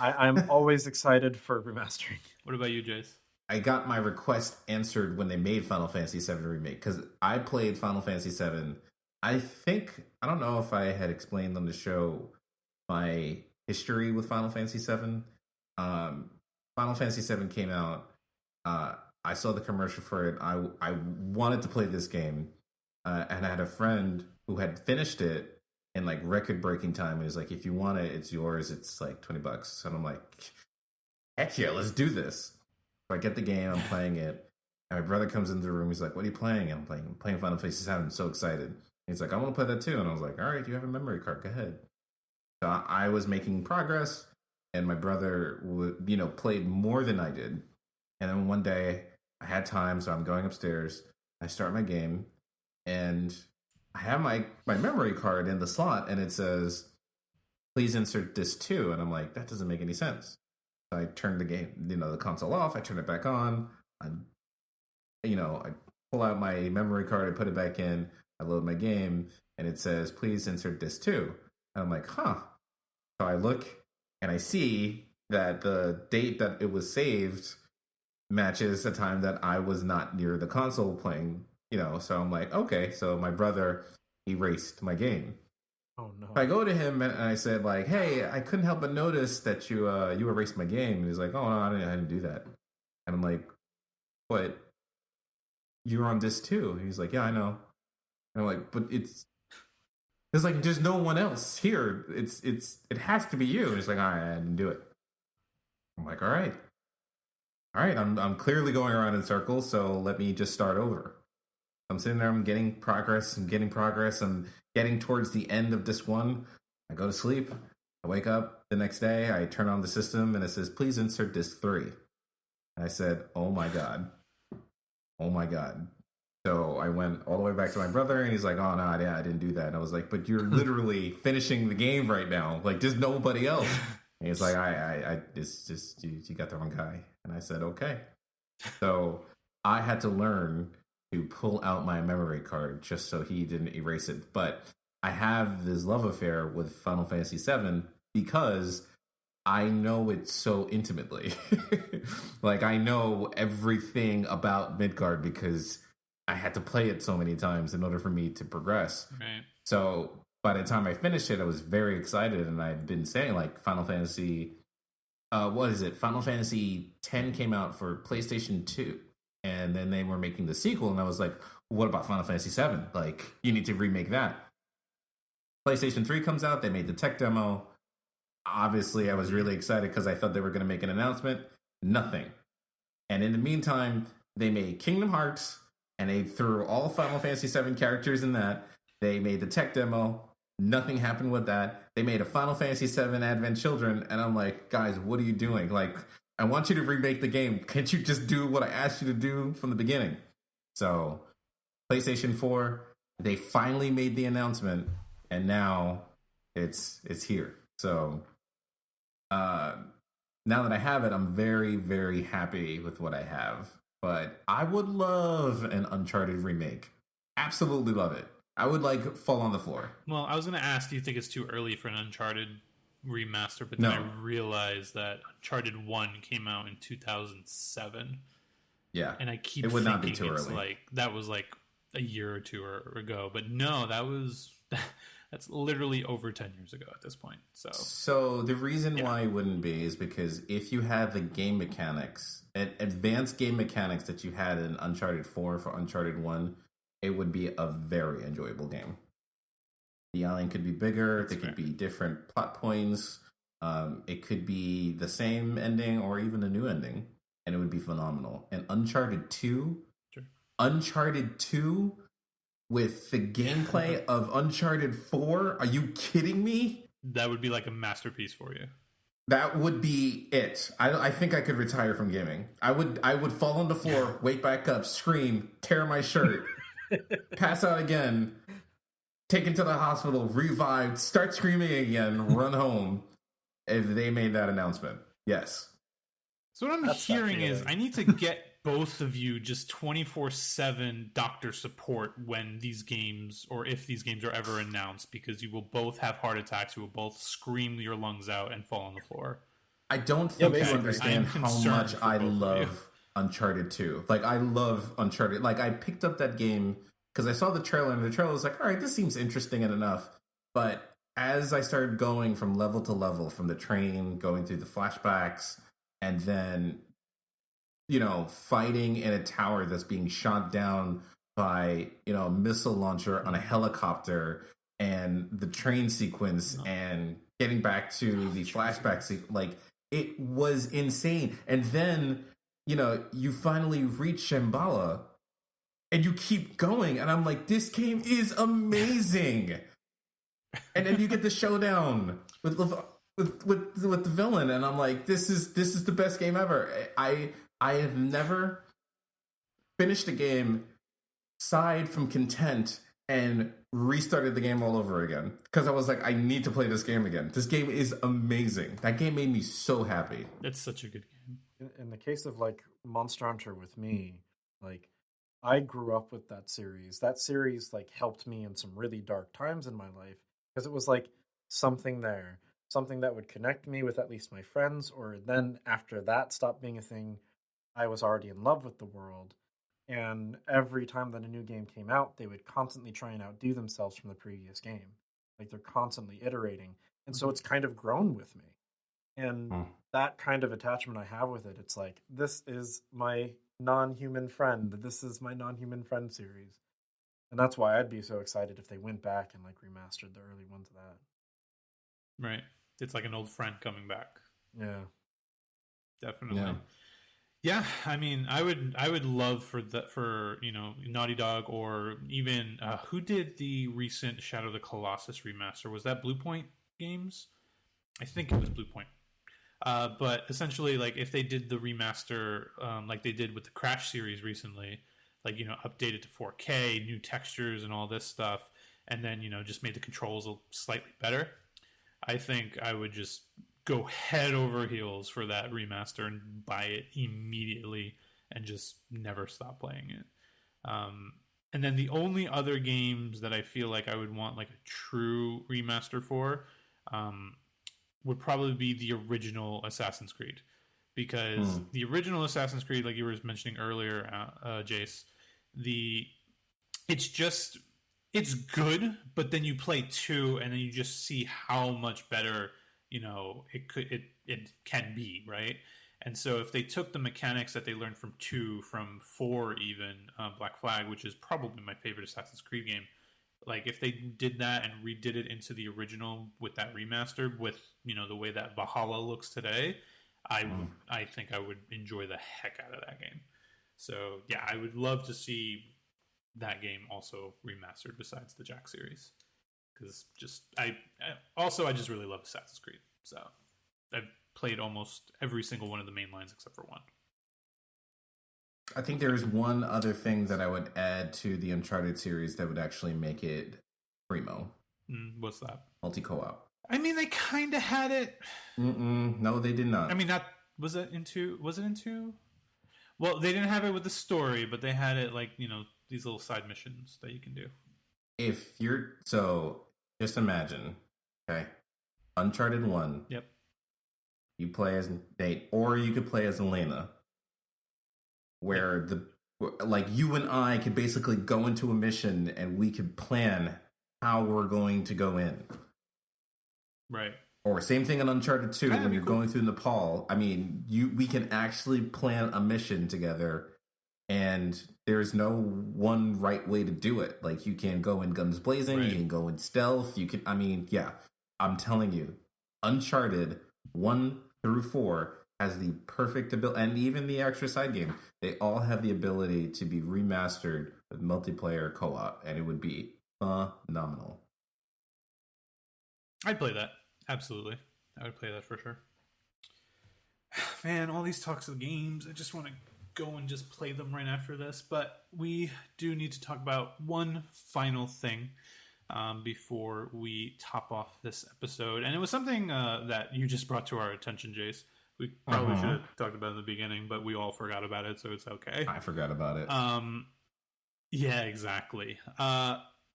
I'm always excited for remastering.
What about you, Jace?
I got my request answered when they made Final Fantasy VII Remake, because I played Final Fantasy VII. I don't know if I had explained on the show my history with Final Fantasy VII. Final Fantasy VII came out. I saw the commercial for it. I wanted to play this game, and I had a friend who had finished it in like record breaking time. And he was like, "If you want it, it's yours. It's like $20." And I'm like, "Heck yeah, let's do this." So I get the game. I'm playing it, and my brother comes into the room. He's like, "What are you playing?" And I'm playing Final Fantasy VII. I'm so excited. And he's like, "I want to play that too." And I was like, "All right, you have a memory card. Go ahead." So I was making progress, and my brother played more than I did. And then one day I had time, so I'm going upstairs. I start my game, and I have my memory card in the slot, and it says, "Please insert disc 2." And I'm like, that doesn't make any sense. So I turned the game, the console off. I turn it back on. I pull out my memory card. I put it back in. I load my game, and it says, "Please insert disc 2." And I'm like, huh. So I look, and I see that the date that it was saved matches the time that I was not near the console playing, so I'm like, okay, so my brother erased my game.
Oh no.
I go to him and I said, like, "Hey, I couldn't help but notice that you erased my game." And he's like, "Oh, no, I didn't do that." And I'm like, "But you're on disc 2." And he's like, "Yeah, I know." And I'm like, "But it's like there's no one else here. It has to be you." And he's like, "I didn't do it." I'm like, all right, I'm clearly going around in circles, so let me just start over. I'm sitting there, I'm getting progress, I'm getting towards the end of disc 1. I go to sleep, I wake up the next day, I turn on the system, and it says, "Please insert disc 3. And I said, oh my god. So I went all the way back to my brother, and he's like, "Oh, no, yeah, I didn't do that." And I was like, "But you're literally finishing the game right now. Like, there's nobody else." And he's like, it's just, you got the wrong guy. And I said, okay. So I had to learn to pull out my memory card just so he didn't erase it. But I have this love affair with Final Fantasy VII because I know it so intimately. Like, I know everything about Midgard because I had to play it so many times in order for me to progress.
Right.
So by the time I finished it, I was very excited, and I've been saying, like, Final Fantasy, Final Fantasy X came out for PlayStation 2, and then they were making the sequel, and I was like, what about Final Fantasy VII? Like, you need to remake that. PlayStation 3 comes out, they made the tech demo. Obviously, I was really excited because I thought they were going to make an announcement. Nothing. And in the meantime, they made Kingdom Hearts, and they threw all Final Fantasy VII characters in that. They made the tech demo. Nothing happened with that. They made a Final Fantasy VII Advent Children, and I'm like, guys, what are you doing? Like, I want you to remake the game. Can't you just do what I asked you to do from the beginning? So, PlayStation 4, they finally made the announcement, and now it's here. So, now that I have it, I'm very, very happy with what I have. But I would love an Uncharted remake. Absolutely love it. I would, like, fall on the floor.
Well, I was going to ask, do you think it's too early for an Uncharted remaster? But then I realized that Uncharted 1 came out in 2007.
Yeah.
And I keep
it would
thinking
not be too
it's
early.
like, that was like a year or two ago. But no, that's literally over 10 years ago at this point.
So the reason why it wouldn't be is because if you had the game mechanics, advanced game mechanics that you had in Uncharted 4 for Uncharted 1, it would be a very enjoyable game. The island could be bigger. There could be different plot points. It could be the same ending or even a new ending, and it would be phenomenal. And Uncharted 2, Uncharted 2 with the gameplay of Uncharted 4, are you kidding me?
That would be like a masterpiece for you.
That would be it. I think I could retire from gaming. I would fall on the floor, wake back up, scream, tear my shirt, pass out again, taken to the hospital, revived, start screaming again, run home if they made that announcement. Yes.
So what I'm hearing is I need to get both of you just 24/7 doctor support when these games, or if these games are ever announced, because you will both have heart attacks, you will both scream your lungs out and fall on the floor.
I don't think you
basically.
understand how much I love Uncharted 2. Like, I love Uncharted. Like, I picked up that game because I saw the trailer, and the trailer was like, all right, this seems interesting and enough. But as I started going from level to level, from the train, going through the flashbacks, and then, you know, fighting in a tower that's being shot down by, you know, a missile launcher on a helicopter, and the train sequence, and getting back to the flashback sequence, like, it was insane. And then, you know, you finally reach Shambhala, and you keep going, and I'm like, this game is amazing. And then you get the showdown with the villain, and I'm like, this is the best game ever. I have never finished a game, sighed from content, and restarted the game all over again, because I was like, I need to play this game again. This game is amazing. That game made me so happy.
It's such a good game.
In the case of like Monster Hunter with me, like I grew up with that series. That series like helped me in some really dark times in my life, because it was like something there, something that would connect me with at least my friends, or then after that stopped being a thing, I was already in love with the world. And every time that a new game came out, they would constantly try and outdo themselves from the previous game. Like, they're constantly iterating. And so it's kind of grown with me. And that kind of attachment I have with it, it's like, this is my non-human friend. This is my non-human friend series. And that's why I'd be so excited if they went back and like remastered the early ones of that.
Right. It's like an old friend coming back.
Yeah.
Definitely. Yeah, I mean, I would love for you know, Naughty Dog, or even who did the recent Shadow of the Colossus remaster? Was that Blue Point Games? I think it was Blue Point. But essentially, like, if they did the remaster, like they did with the Crash series recently, like, you know, updated to 4K, new textures and all this stuff, and then, you know, just made the controls slightly better, I think I would just go head over heels for that remaster and buy it immediately and just never stop playing it. And then the only other games that I feel like I would want like a true remaster for would probably be the original Assassin's Creed, because the original Assassin's Creed, like you were mentioning earlier, Jace, it's good, but then you play 2 and then you just see how much better, you know, it can be, right? And so if they took the mechanics that they learned from 2, from 4 even, Black Flag, which is probably my favorite Assassin's Creed game, like if they did that and redid it into the original with that remaster, with, you know, the way that Valhalla looks today, I think I would enjoy the heck out of that game. So yeah, I would love to see that game also remastered besides the Jack series, because I just really love Assassin's Creed. So I've played almost every single one of the main lines except for 1.
I think there is one other thing that I would add to the Uncharted series that would actually make it primo.
What's that?
Multi-co-op.
I mean, they kind of had it.
No, they did not.
I mean, was it in 2? Well, they didn't have it with the story, but they had it, like, you know, these little side missions that you can do.
Just imagine, okay, Uncharted 1.
Yep.
You play as Nate, or you could play as Elena, where like you and I could basically go into a mission and we could plan how we're going to go in.
Right.
Or same thing in Uncharted 2 when you're going through Nepal. I mean, we can actually plan a mission together, and there's no one right way to do it. Like, you can go in guns blazing, you can go in stealth, I'm telling you, Uncharted 1 through 4 has the perfect ability, and even the extra side game, they all have the ability to be remastered with multiplayer co-op, and it would be phenomenal.
I'd play that. Absolutely. I would play that for sure. Man, all these talks of games, I just want to go and just play them right after this, but we do need to talk about one final thing before we top off this episode, and it was something that you just brought to our attention, Jace, We probably should have talked about it in the beginning, but we all forgot about it, so it's okay.
I forgot about it.
Yeah, exactly.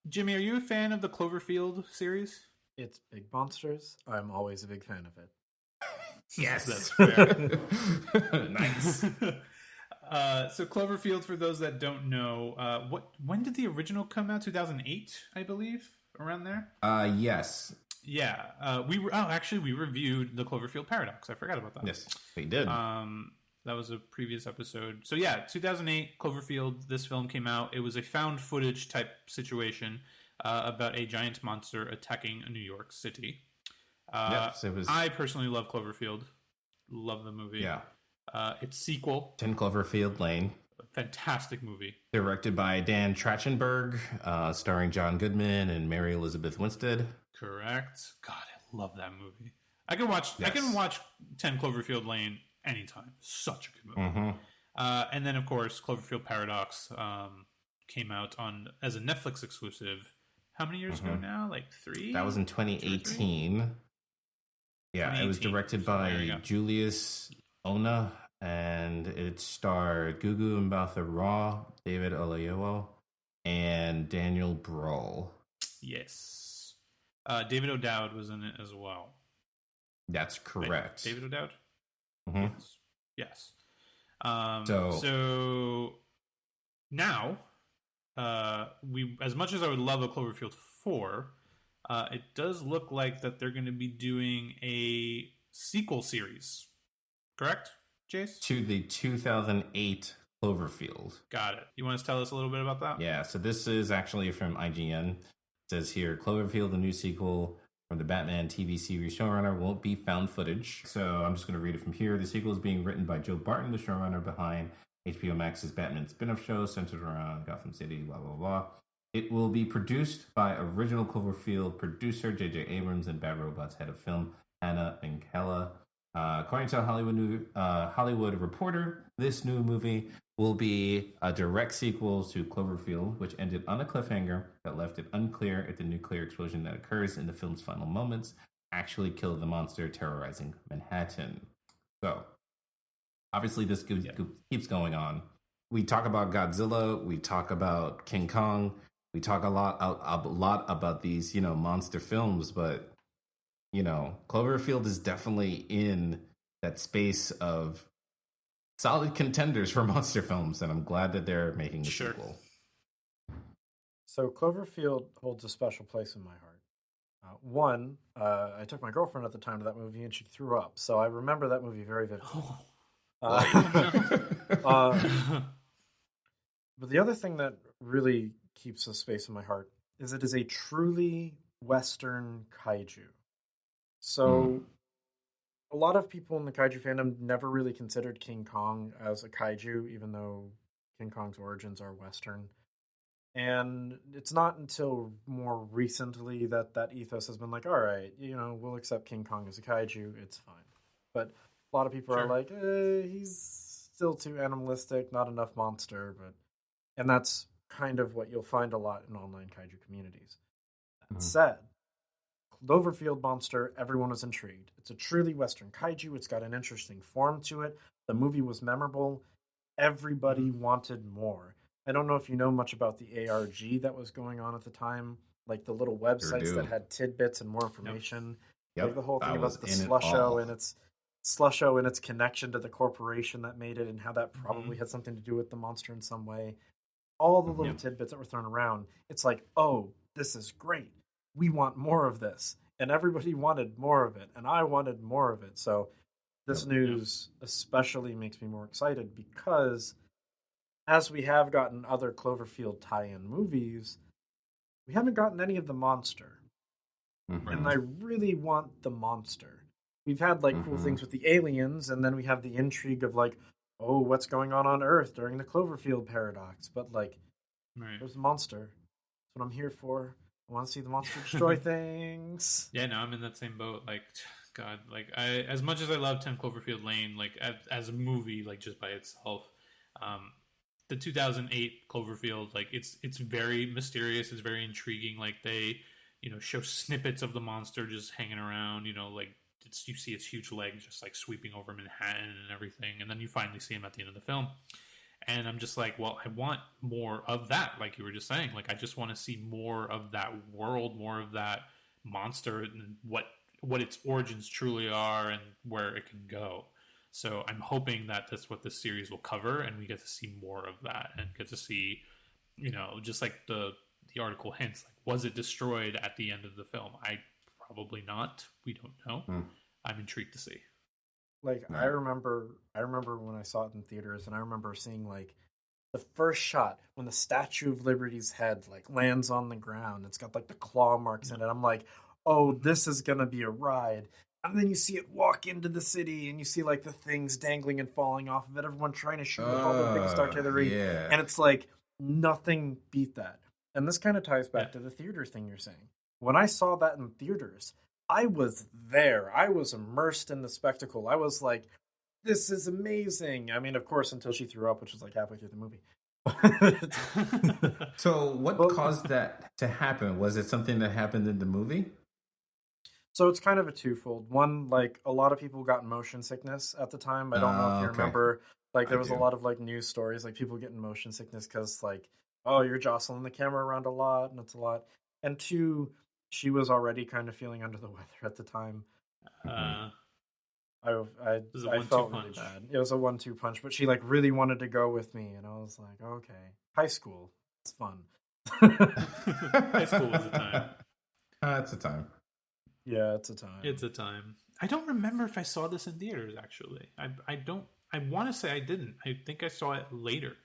Jimmy, are you a fan of the Cloverfield series?
It's big monsters. I'm always a big fan of it.
Yes,
That's fair.
Nice.
So Cloverfield, for those that don't know, when did the original come out? 2008, I believe, around there.
Yes.
Yeah, we reviewed the Cloverfield Paradox. I forgot about that.
Yes, we did.
That was a previous episode. So yeah, 2008, Cloverfield. This film came out. It was a found footage type situation about a giant monster attacking New York City.
Yes, it was.
I personally love Cloverfield. Love the movie.
Yeah.
Its sequel,
10 Cloverfield Lane.
Fantastic movie.
Directed by Dan Trachtenberg, starring John Goodman and Mary Elizabeth Winstead.
Correct. God, I love that movie. I can watch 10 Cloverfield Lane anytime. Such a good movie. And then, of course, Cloverfield Paradox came out as a Netflix exclusive. How many years ago now? Like 3?
That was in 2018. Yeah, it was directed by Julius Ona, and it starred Gugu Mbatha Raw, David Oyelowo, and Daniel Brohl.
Yes. David O'Dowd was in it as well.
That's correct.
Wait, David O'Dowd? Yes. So now, as much as I would love a Cloverfield 4, it does look like that they're going to be doing a sequel series. Correct, Jace?
To the 2008 Cloverfield.
Got it. You want to tell us a little bit about that?
Yeah, so this is actually from IGN. It says here, Cloverfield, the new sequel from the Batman TV series showrunner, won't be found footage. So I'm just going to read it from here. The sequel is being written by Joe Barton, the showrunner behind HBO Max's Batman spin-off show centered around Gotham City, blah, blah, blah. It will be produced by original Cloverfield producer J.J. Abrams and Bad Robot's head of film, Hannah Minkela. According to a Hollywood Reporter, this new movie will be a direct sequel to Cloverfield, which ended on a cliffhanger that left it unclear if the nuclear explosion that occurs in the film's final moments actually killed the monster terrorizing Manhattan. So, obviously, this keeps going on. We talk about Godzilla, we talk about King Kong, we talk a lot about these, monster films, but Cloverfield is definitely in that space of solid contenders for monster films, and I'm glad that they're making a sequel.
So Cloverfield holds a special place in my heart. I took my girlfriend at the time to that movie, and she threw up. So I remember that movie very vividly. But the other thing that really keeps a space in my heart is it is a truly Western kaiju. So, a lot of people in the kaiju fandom never really considered King Kong as a kaiju, even though King Kong's origins are Western. And it's not until more recently that ethos has been like, all right, we'll accept King Kong as a kaiju, it's fine. But a lot of people are like, he's still too animalistic, not enough monster. And that's kind of what you'll find a lot in online kaiju communities. That said, Cloverfield monster, everyone was intrigued. It's a truly Western kaiju. It's got an interesting form to it. The movie was memorable. Everybody wanted more. I don't know if you know much about the ARG that was going on at the time, like the little websites that had tidbits and more information.
Yep.
Like the whole thing about the Slusho and its connection to the corporation that made it, and how that probably had something to do with the monster in some way. All the little tidbits that were thrown around. It's like, oh, this is great. We want more of this. And everybody wanted more of it. And I wanted more of it. So this news especially makes me more excited because as we have gotten other Cloverfield tie-in movies, we haven't gotten any of the monster. And I really want the monster. We've had cool things with the aliens, and then we have the intrigue of what's going on Earth during the Cloverfield paradox. But there's a monster. That's what I'm here for. I want to see the monster destroy things.
Yeah, no, I'm in that same boat. God, I as much as I love 10 Cloverfield Lane, as a movie, just by itself, the 2008 Cloverfield, it's very mysterious. It's very intriguing. They, show snippets of the monster just hanging around. you see its huge legs just like sweeping over Manhattan and everything, and then you finally see him at the end of the film. And I'm just like, well, I want more of that, like you were just saying. Like, I just want to see more of that world, more of that monster, and what its origins truly are, and where it can go. So I'm hoping that that's what this series will cover, and we get to see more of that, and get to see, just like the article hints, like, was it destroyed at the end of the film? Probably not. We don't know. I'm intrigued to see.
Like, I remember when I saw it in theaters, and I remember seeing like the first shot when the Statue of Liberty's head like lands on the ground. It's got like the claw marks in it. I'm like, oh, this is gonna be a ride. And then you see it walk into the city, and you see like the things dangling and falling off of it. Everyone trying to shoot with all the big artillery, and it's like nothing beat that. And this kind of ties back to the theater thing you're saying. When I saw that in theaters, I was there. I was immersed in the spectacle. I was like, this is amazing. I mean, of course, until she threw up, which was like halfway through the movie.
So what caused that to happen? Was it something that happened in the movie?
So it's kind of a twofold. One, like, a lot of people got motion sickness at the time. I don't know if you remember. Like, there was a lot of, like, news stories, like, people getting motion sickness because, like, oh, you're jostling the camera around a lot, and it's a lot. And two, she was already kind of feeling under the weather at the time. I felt really bad. It was a 1-2 punch, but she like really wanted to go with me, and I was like, okay, high school, it's fun.
High school was a time.
It's a time.
Yeah, it's a time.
It's a time. I don't remember if I saw this in theaters. Actually, I don't. I want to say I didn't. I think I saw it later.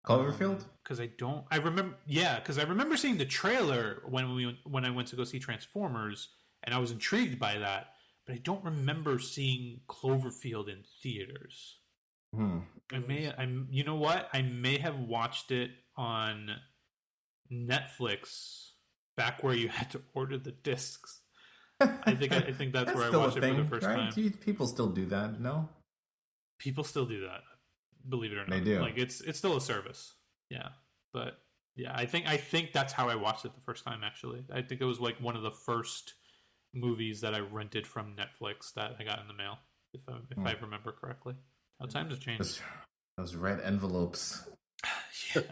Cloverfield?
Because I don't. I remember. Yeah, because I remember seeing the trailer when I went to go see Transformers, and I was intrigued by that. But I don't remember seeing Cloverfield in theaters. You know what? I may have watched it on Netflix back where you had to order the discs. I think that's where I watched it for the first time.
People still do that, no?
People still do that. Believe it or not,
they do.
Like it's still a service. Yeah, but yeah, I think that's how I watched it the first time. Actually, I think it was like one of the first movies that I rented from Netflix that I got in the mail, if I remember correctly. How times have changed.
Those red envelopes.
Yeah,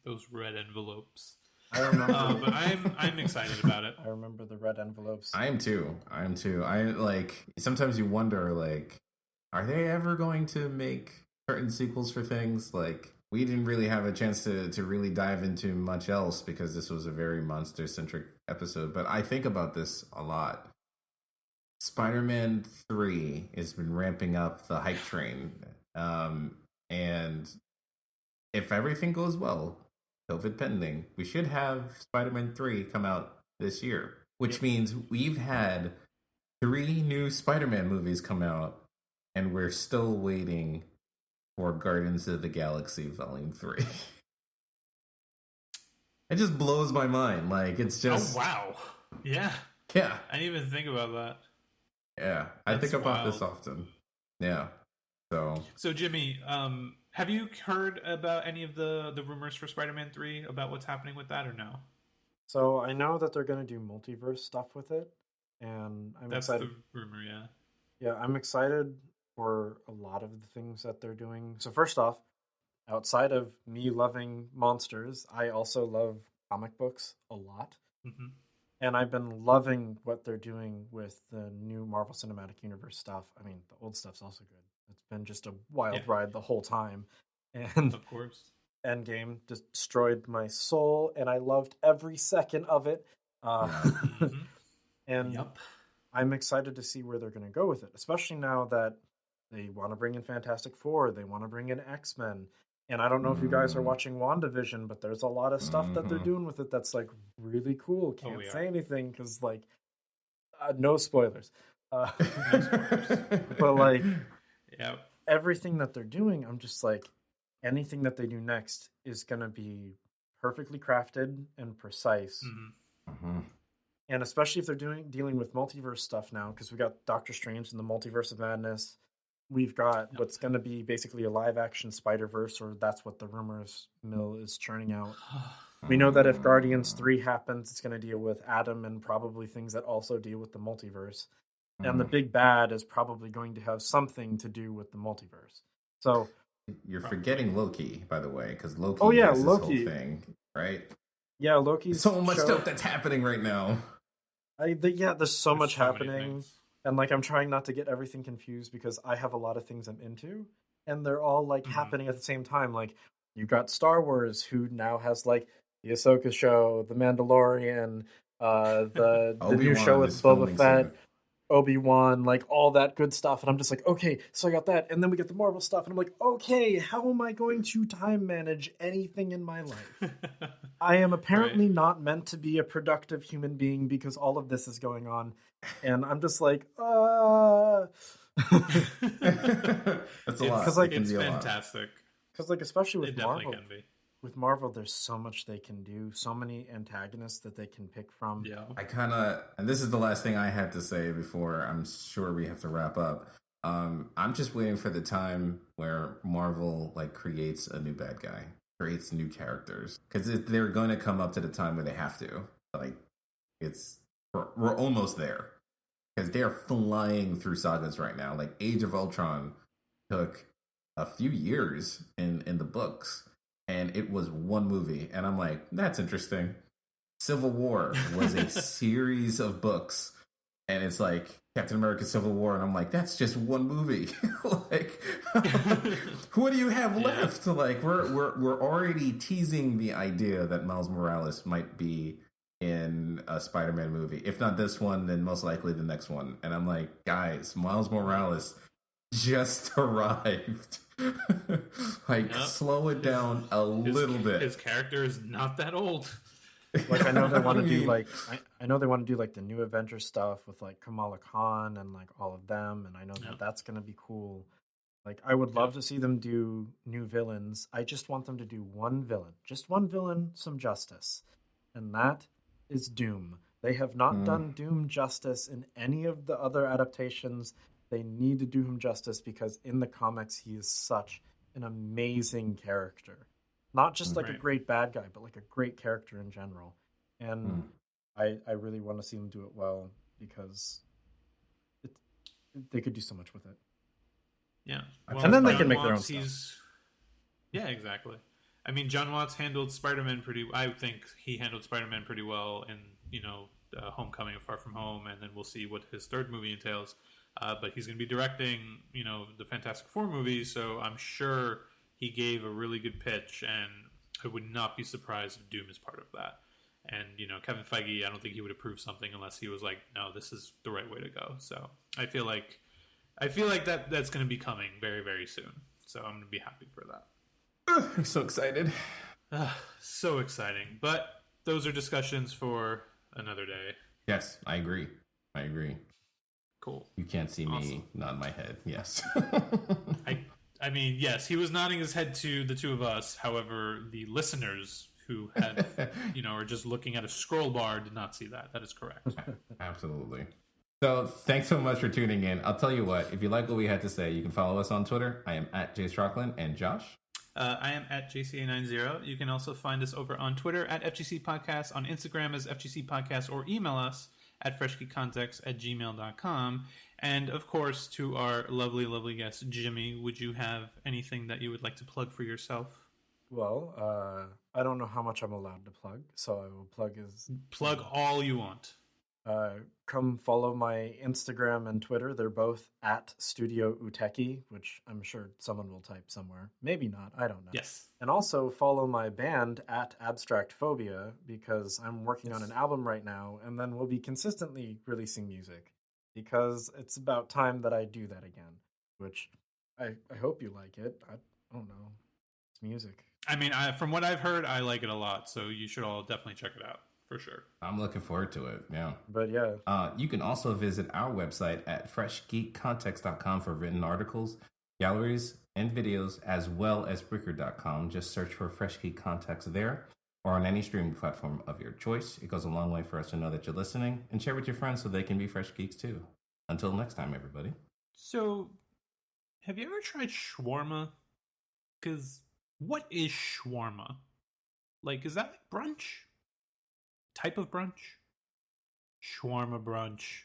those red envelopes.
I remember,
but I'm excited about it.
I remember the red envelopes.
I am too. I like. Sometimes you wonder, like, are they ever going to make certain sequels for things? Like, we didn't really have a chance to really dive into much else because this was a very monster-centric episode. But I think about this a lot. Spider-Man 3 has been ramping up the hype train. And if everything goes well, COVID pending, we should have Spider-Man 3 come out this year. Which means we've had 3 new Spider-Man movies come out, and we're still waiting for Guardians of the Galaxy Volume 3. It just blows my mind. Like, it's just...
Oh, wow. Yeah.
Yeah.
I didn't even think about that.
Yeah. I think about this often. Yeah. So
Jimmy, have you heard about any of the rumors for Spider-Man 3 about what's happening with that or no?
So I know that they're going to do multiverse stuff with it, and I'm excited.
That's the rumor, yeah.
Yeah, I'm excited for a lot of the things that they're doing. So first off, outside of me loving monsters, I also love comic books a lot.
Mm-hmm.
And I've been loving what they're doing with the new Marvel Cinematic Universe stuff. I mean, the old stuff's also good. It's been just a wild ride the whole time. And
of course,
Endgame destroyed my soul, and I loved every second of it. And I'm excited to see where they're going to go with it, especially now that they want to bring in Fantastic Four, they want to bring in X-Men. And I don't know if you guys are watching WandaVision, but there's a lot of stuff that they're doing with it that's like really cool. Can't say anything because like no spoilers. No spoilers. But like everything that they're doing, I'm just like anything that they do next is going to be perfectly crafted and precise. And especially if they're dealing with multiverse stuff now, because we got Doctor Strange in the Multiverse of Madness. We've got what's going to be basically a live-action Spider-Verse, or that's what the rumors mill is churning out. We know that if Guardians 3 happens, it's going to deal with Adam and probably things that also deal with the multiverse. and the big bad is probably going to have something to do with the multiverse. So
you're forgetting Loki, by the way, because Loki
yeah,
has
Loki.
this whole thing, right?
Yeah, Loki's
so much
show,
stuff that's happening right now.
There's so much
so
happening, and like I'm trying not to get everything confused because I have a lot of things I'm into, and they're all like happening at the same time. Like you got Star Wars, who now has like the Ahsoka show, the Mandalorian, the new show with Boba Fett, Obi-Wan, like all that good stuff. And I'm just like, okay, so I got that. And then we get the Marvel stuff. And I'm like, okay, how am I going to time manage anything in my life? I am apparently not meant to be a productive human being because all of this is going on. And I'm just like,
That's a lot.
Because like, it's fantastic.
Because like, especially with
it definitely
Marvel.
Can be.
With Marvel, there's so much they can do, so many antagonists that they can pick from.
Yeah.
And this is the last thing I had to say before I'm sure we have to wrap up. I'm just waiting for the time where Marvel like creates a new bad guy, creates new characters, because they're going to come up to the time where they have to. Like, we're almost there because they're flying through sagas right now. Like Age of Ultron took a few years in the books. And it was one movie. And I'm like, that's interesting. Civil War was a series of books. And it's like Captain America Civil War. And I'm like, that's just one movie. Like, what do you have left? Like, we're already teasing the idea that Miles Morales might be in a Spider-Man movie. If not this one, then most likely the next one. And I'm like, guys, Miles Morales just arrived. Slow it down a little bit.
His character is not that old.
Like I know they want to do like I know they want to do like the new Avengers stuff with like Kamala Khan and like all of them, and I know that that's gonna be cool. Like I would love to see them do new villains. I just want them to do one villain, some justice, and that is Doom. They have not done Doom justice in any of the other adaptations. They need to do him justice because in the comics he is such an amazing character. Not just like a great bad guy, but like a great character in general. And I really want to see them do it well because they could do so much with it.
Yeah.
Well, and then they can make their own stuff.
Yeah, exactly. I mean, John Watts handled Spider-Man I think he handled Spider-Man pretty well in, Homecoming and Far From Home, and then we'll see what his third movie entails. But he's going to be directing, the Fantastic Four movie, so I'm sure he gave a really good pitch, and I would not be surprised if Doom is part of that. And, Kevin Feige, I don't think he would approve something unless he was like, no, this is the right way to go. So I feel like that's going to be coming very, very soon. So I'm going to be happy for that.
I'm so excited.
So exciting. But those are discussions for another day.
Yes, I agree.
Cool.
You can't see me nod my head. Yes.
I mean, yes, he was nodding his head to the two of us. However, the listeners who had, are just looking at a scroll bar did not see that. That is correct.
Absolutely. So thanks so much for tuning in. I'll tell you what, if you like what we had to say, you can follow us on Twitter. I am at Jace Rockland, and Josh.
I am at JCA90. You can also find us over on Twitter at FGC Podcast, on Instagram as FGC Podcast, or email us at freshgeekcontext@gmail.com. And, of course, to our lovely, lovely guest, Jimmy, would you have anything that you would like to plug for yourself?
Well, I don't know how much I'm allowed to plug, so I will
plug all you want.
Come follow my Instagram and Twitter. They're both at Studio Uteki, which I'm sure someone will type somewhere. Maybe not. I don't know.
Yes.
And also follow my band at Abstract Phobia because I'm working on an album right now, and then we'll be consistently releasing music because it's about time that I do that again, which I hope you like it. I don't know. It's music.
I mean, from what I've heard, I like it a lot, so you should all definitely check it out. For sure.
I'm looking forward to it. Yeah.
But yeah.
You can also visit our website at freshgeekcontext.com for written articles, galleries, and videos, as well as Spreaker.com. Just search for Fresh Geek Context there or on any streaming platform of your choice. It goes a long way for us to know that you're listening, and share with your friends so they can be Fresh Geeks too. Until next time, everybody.
So, have you ever tried shawarma? Because what is shawarma? Like, is that like brunch? Type of brunch? Shawarma brunch.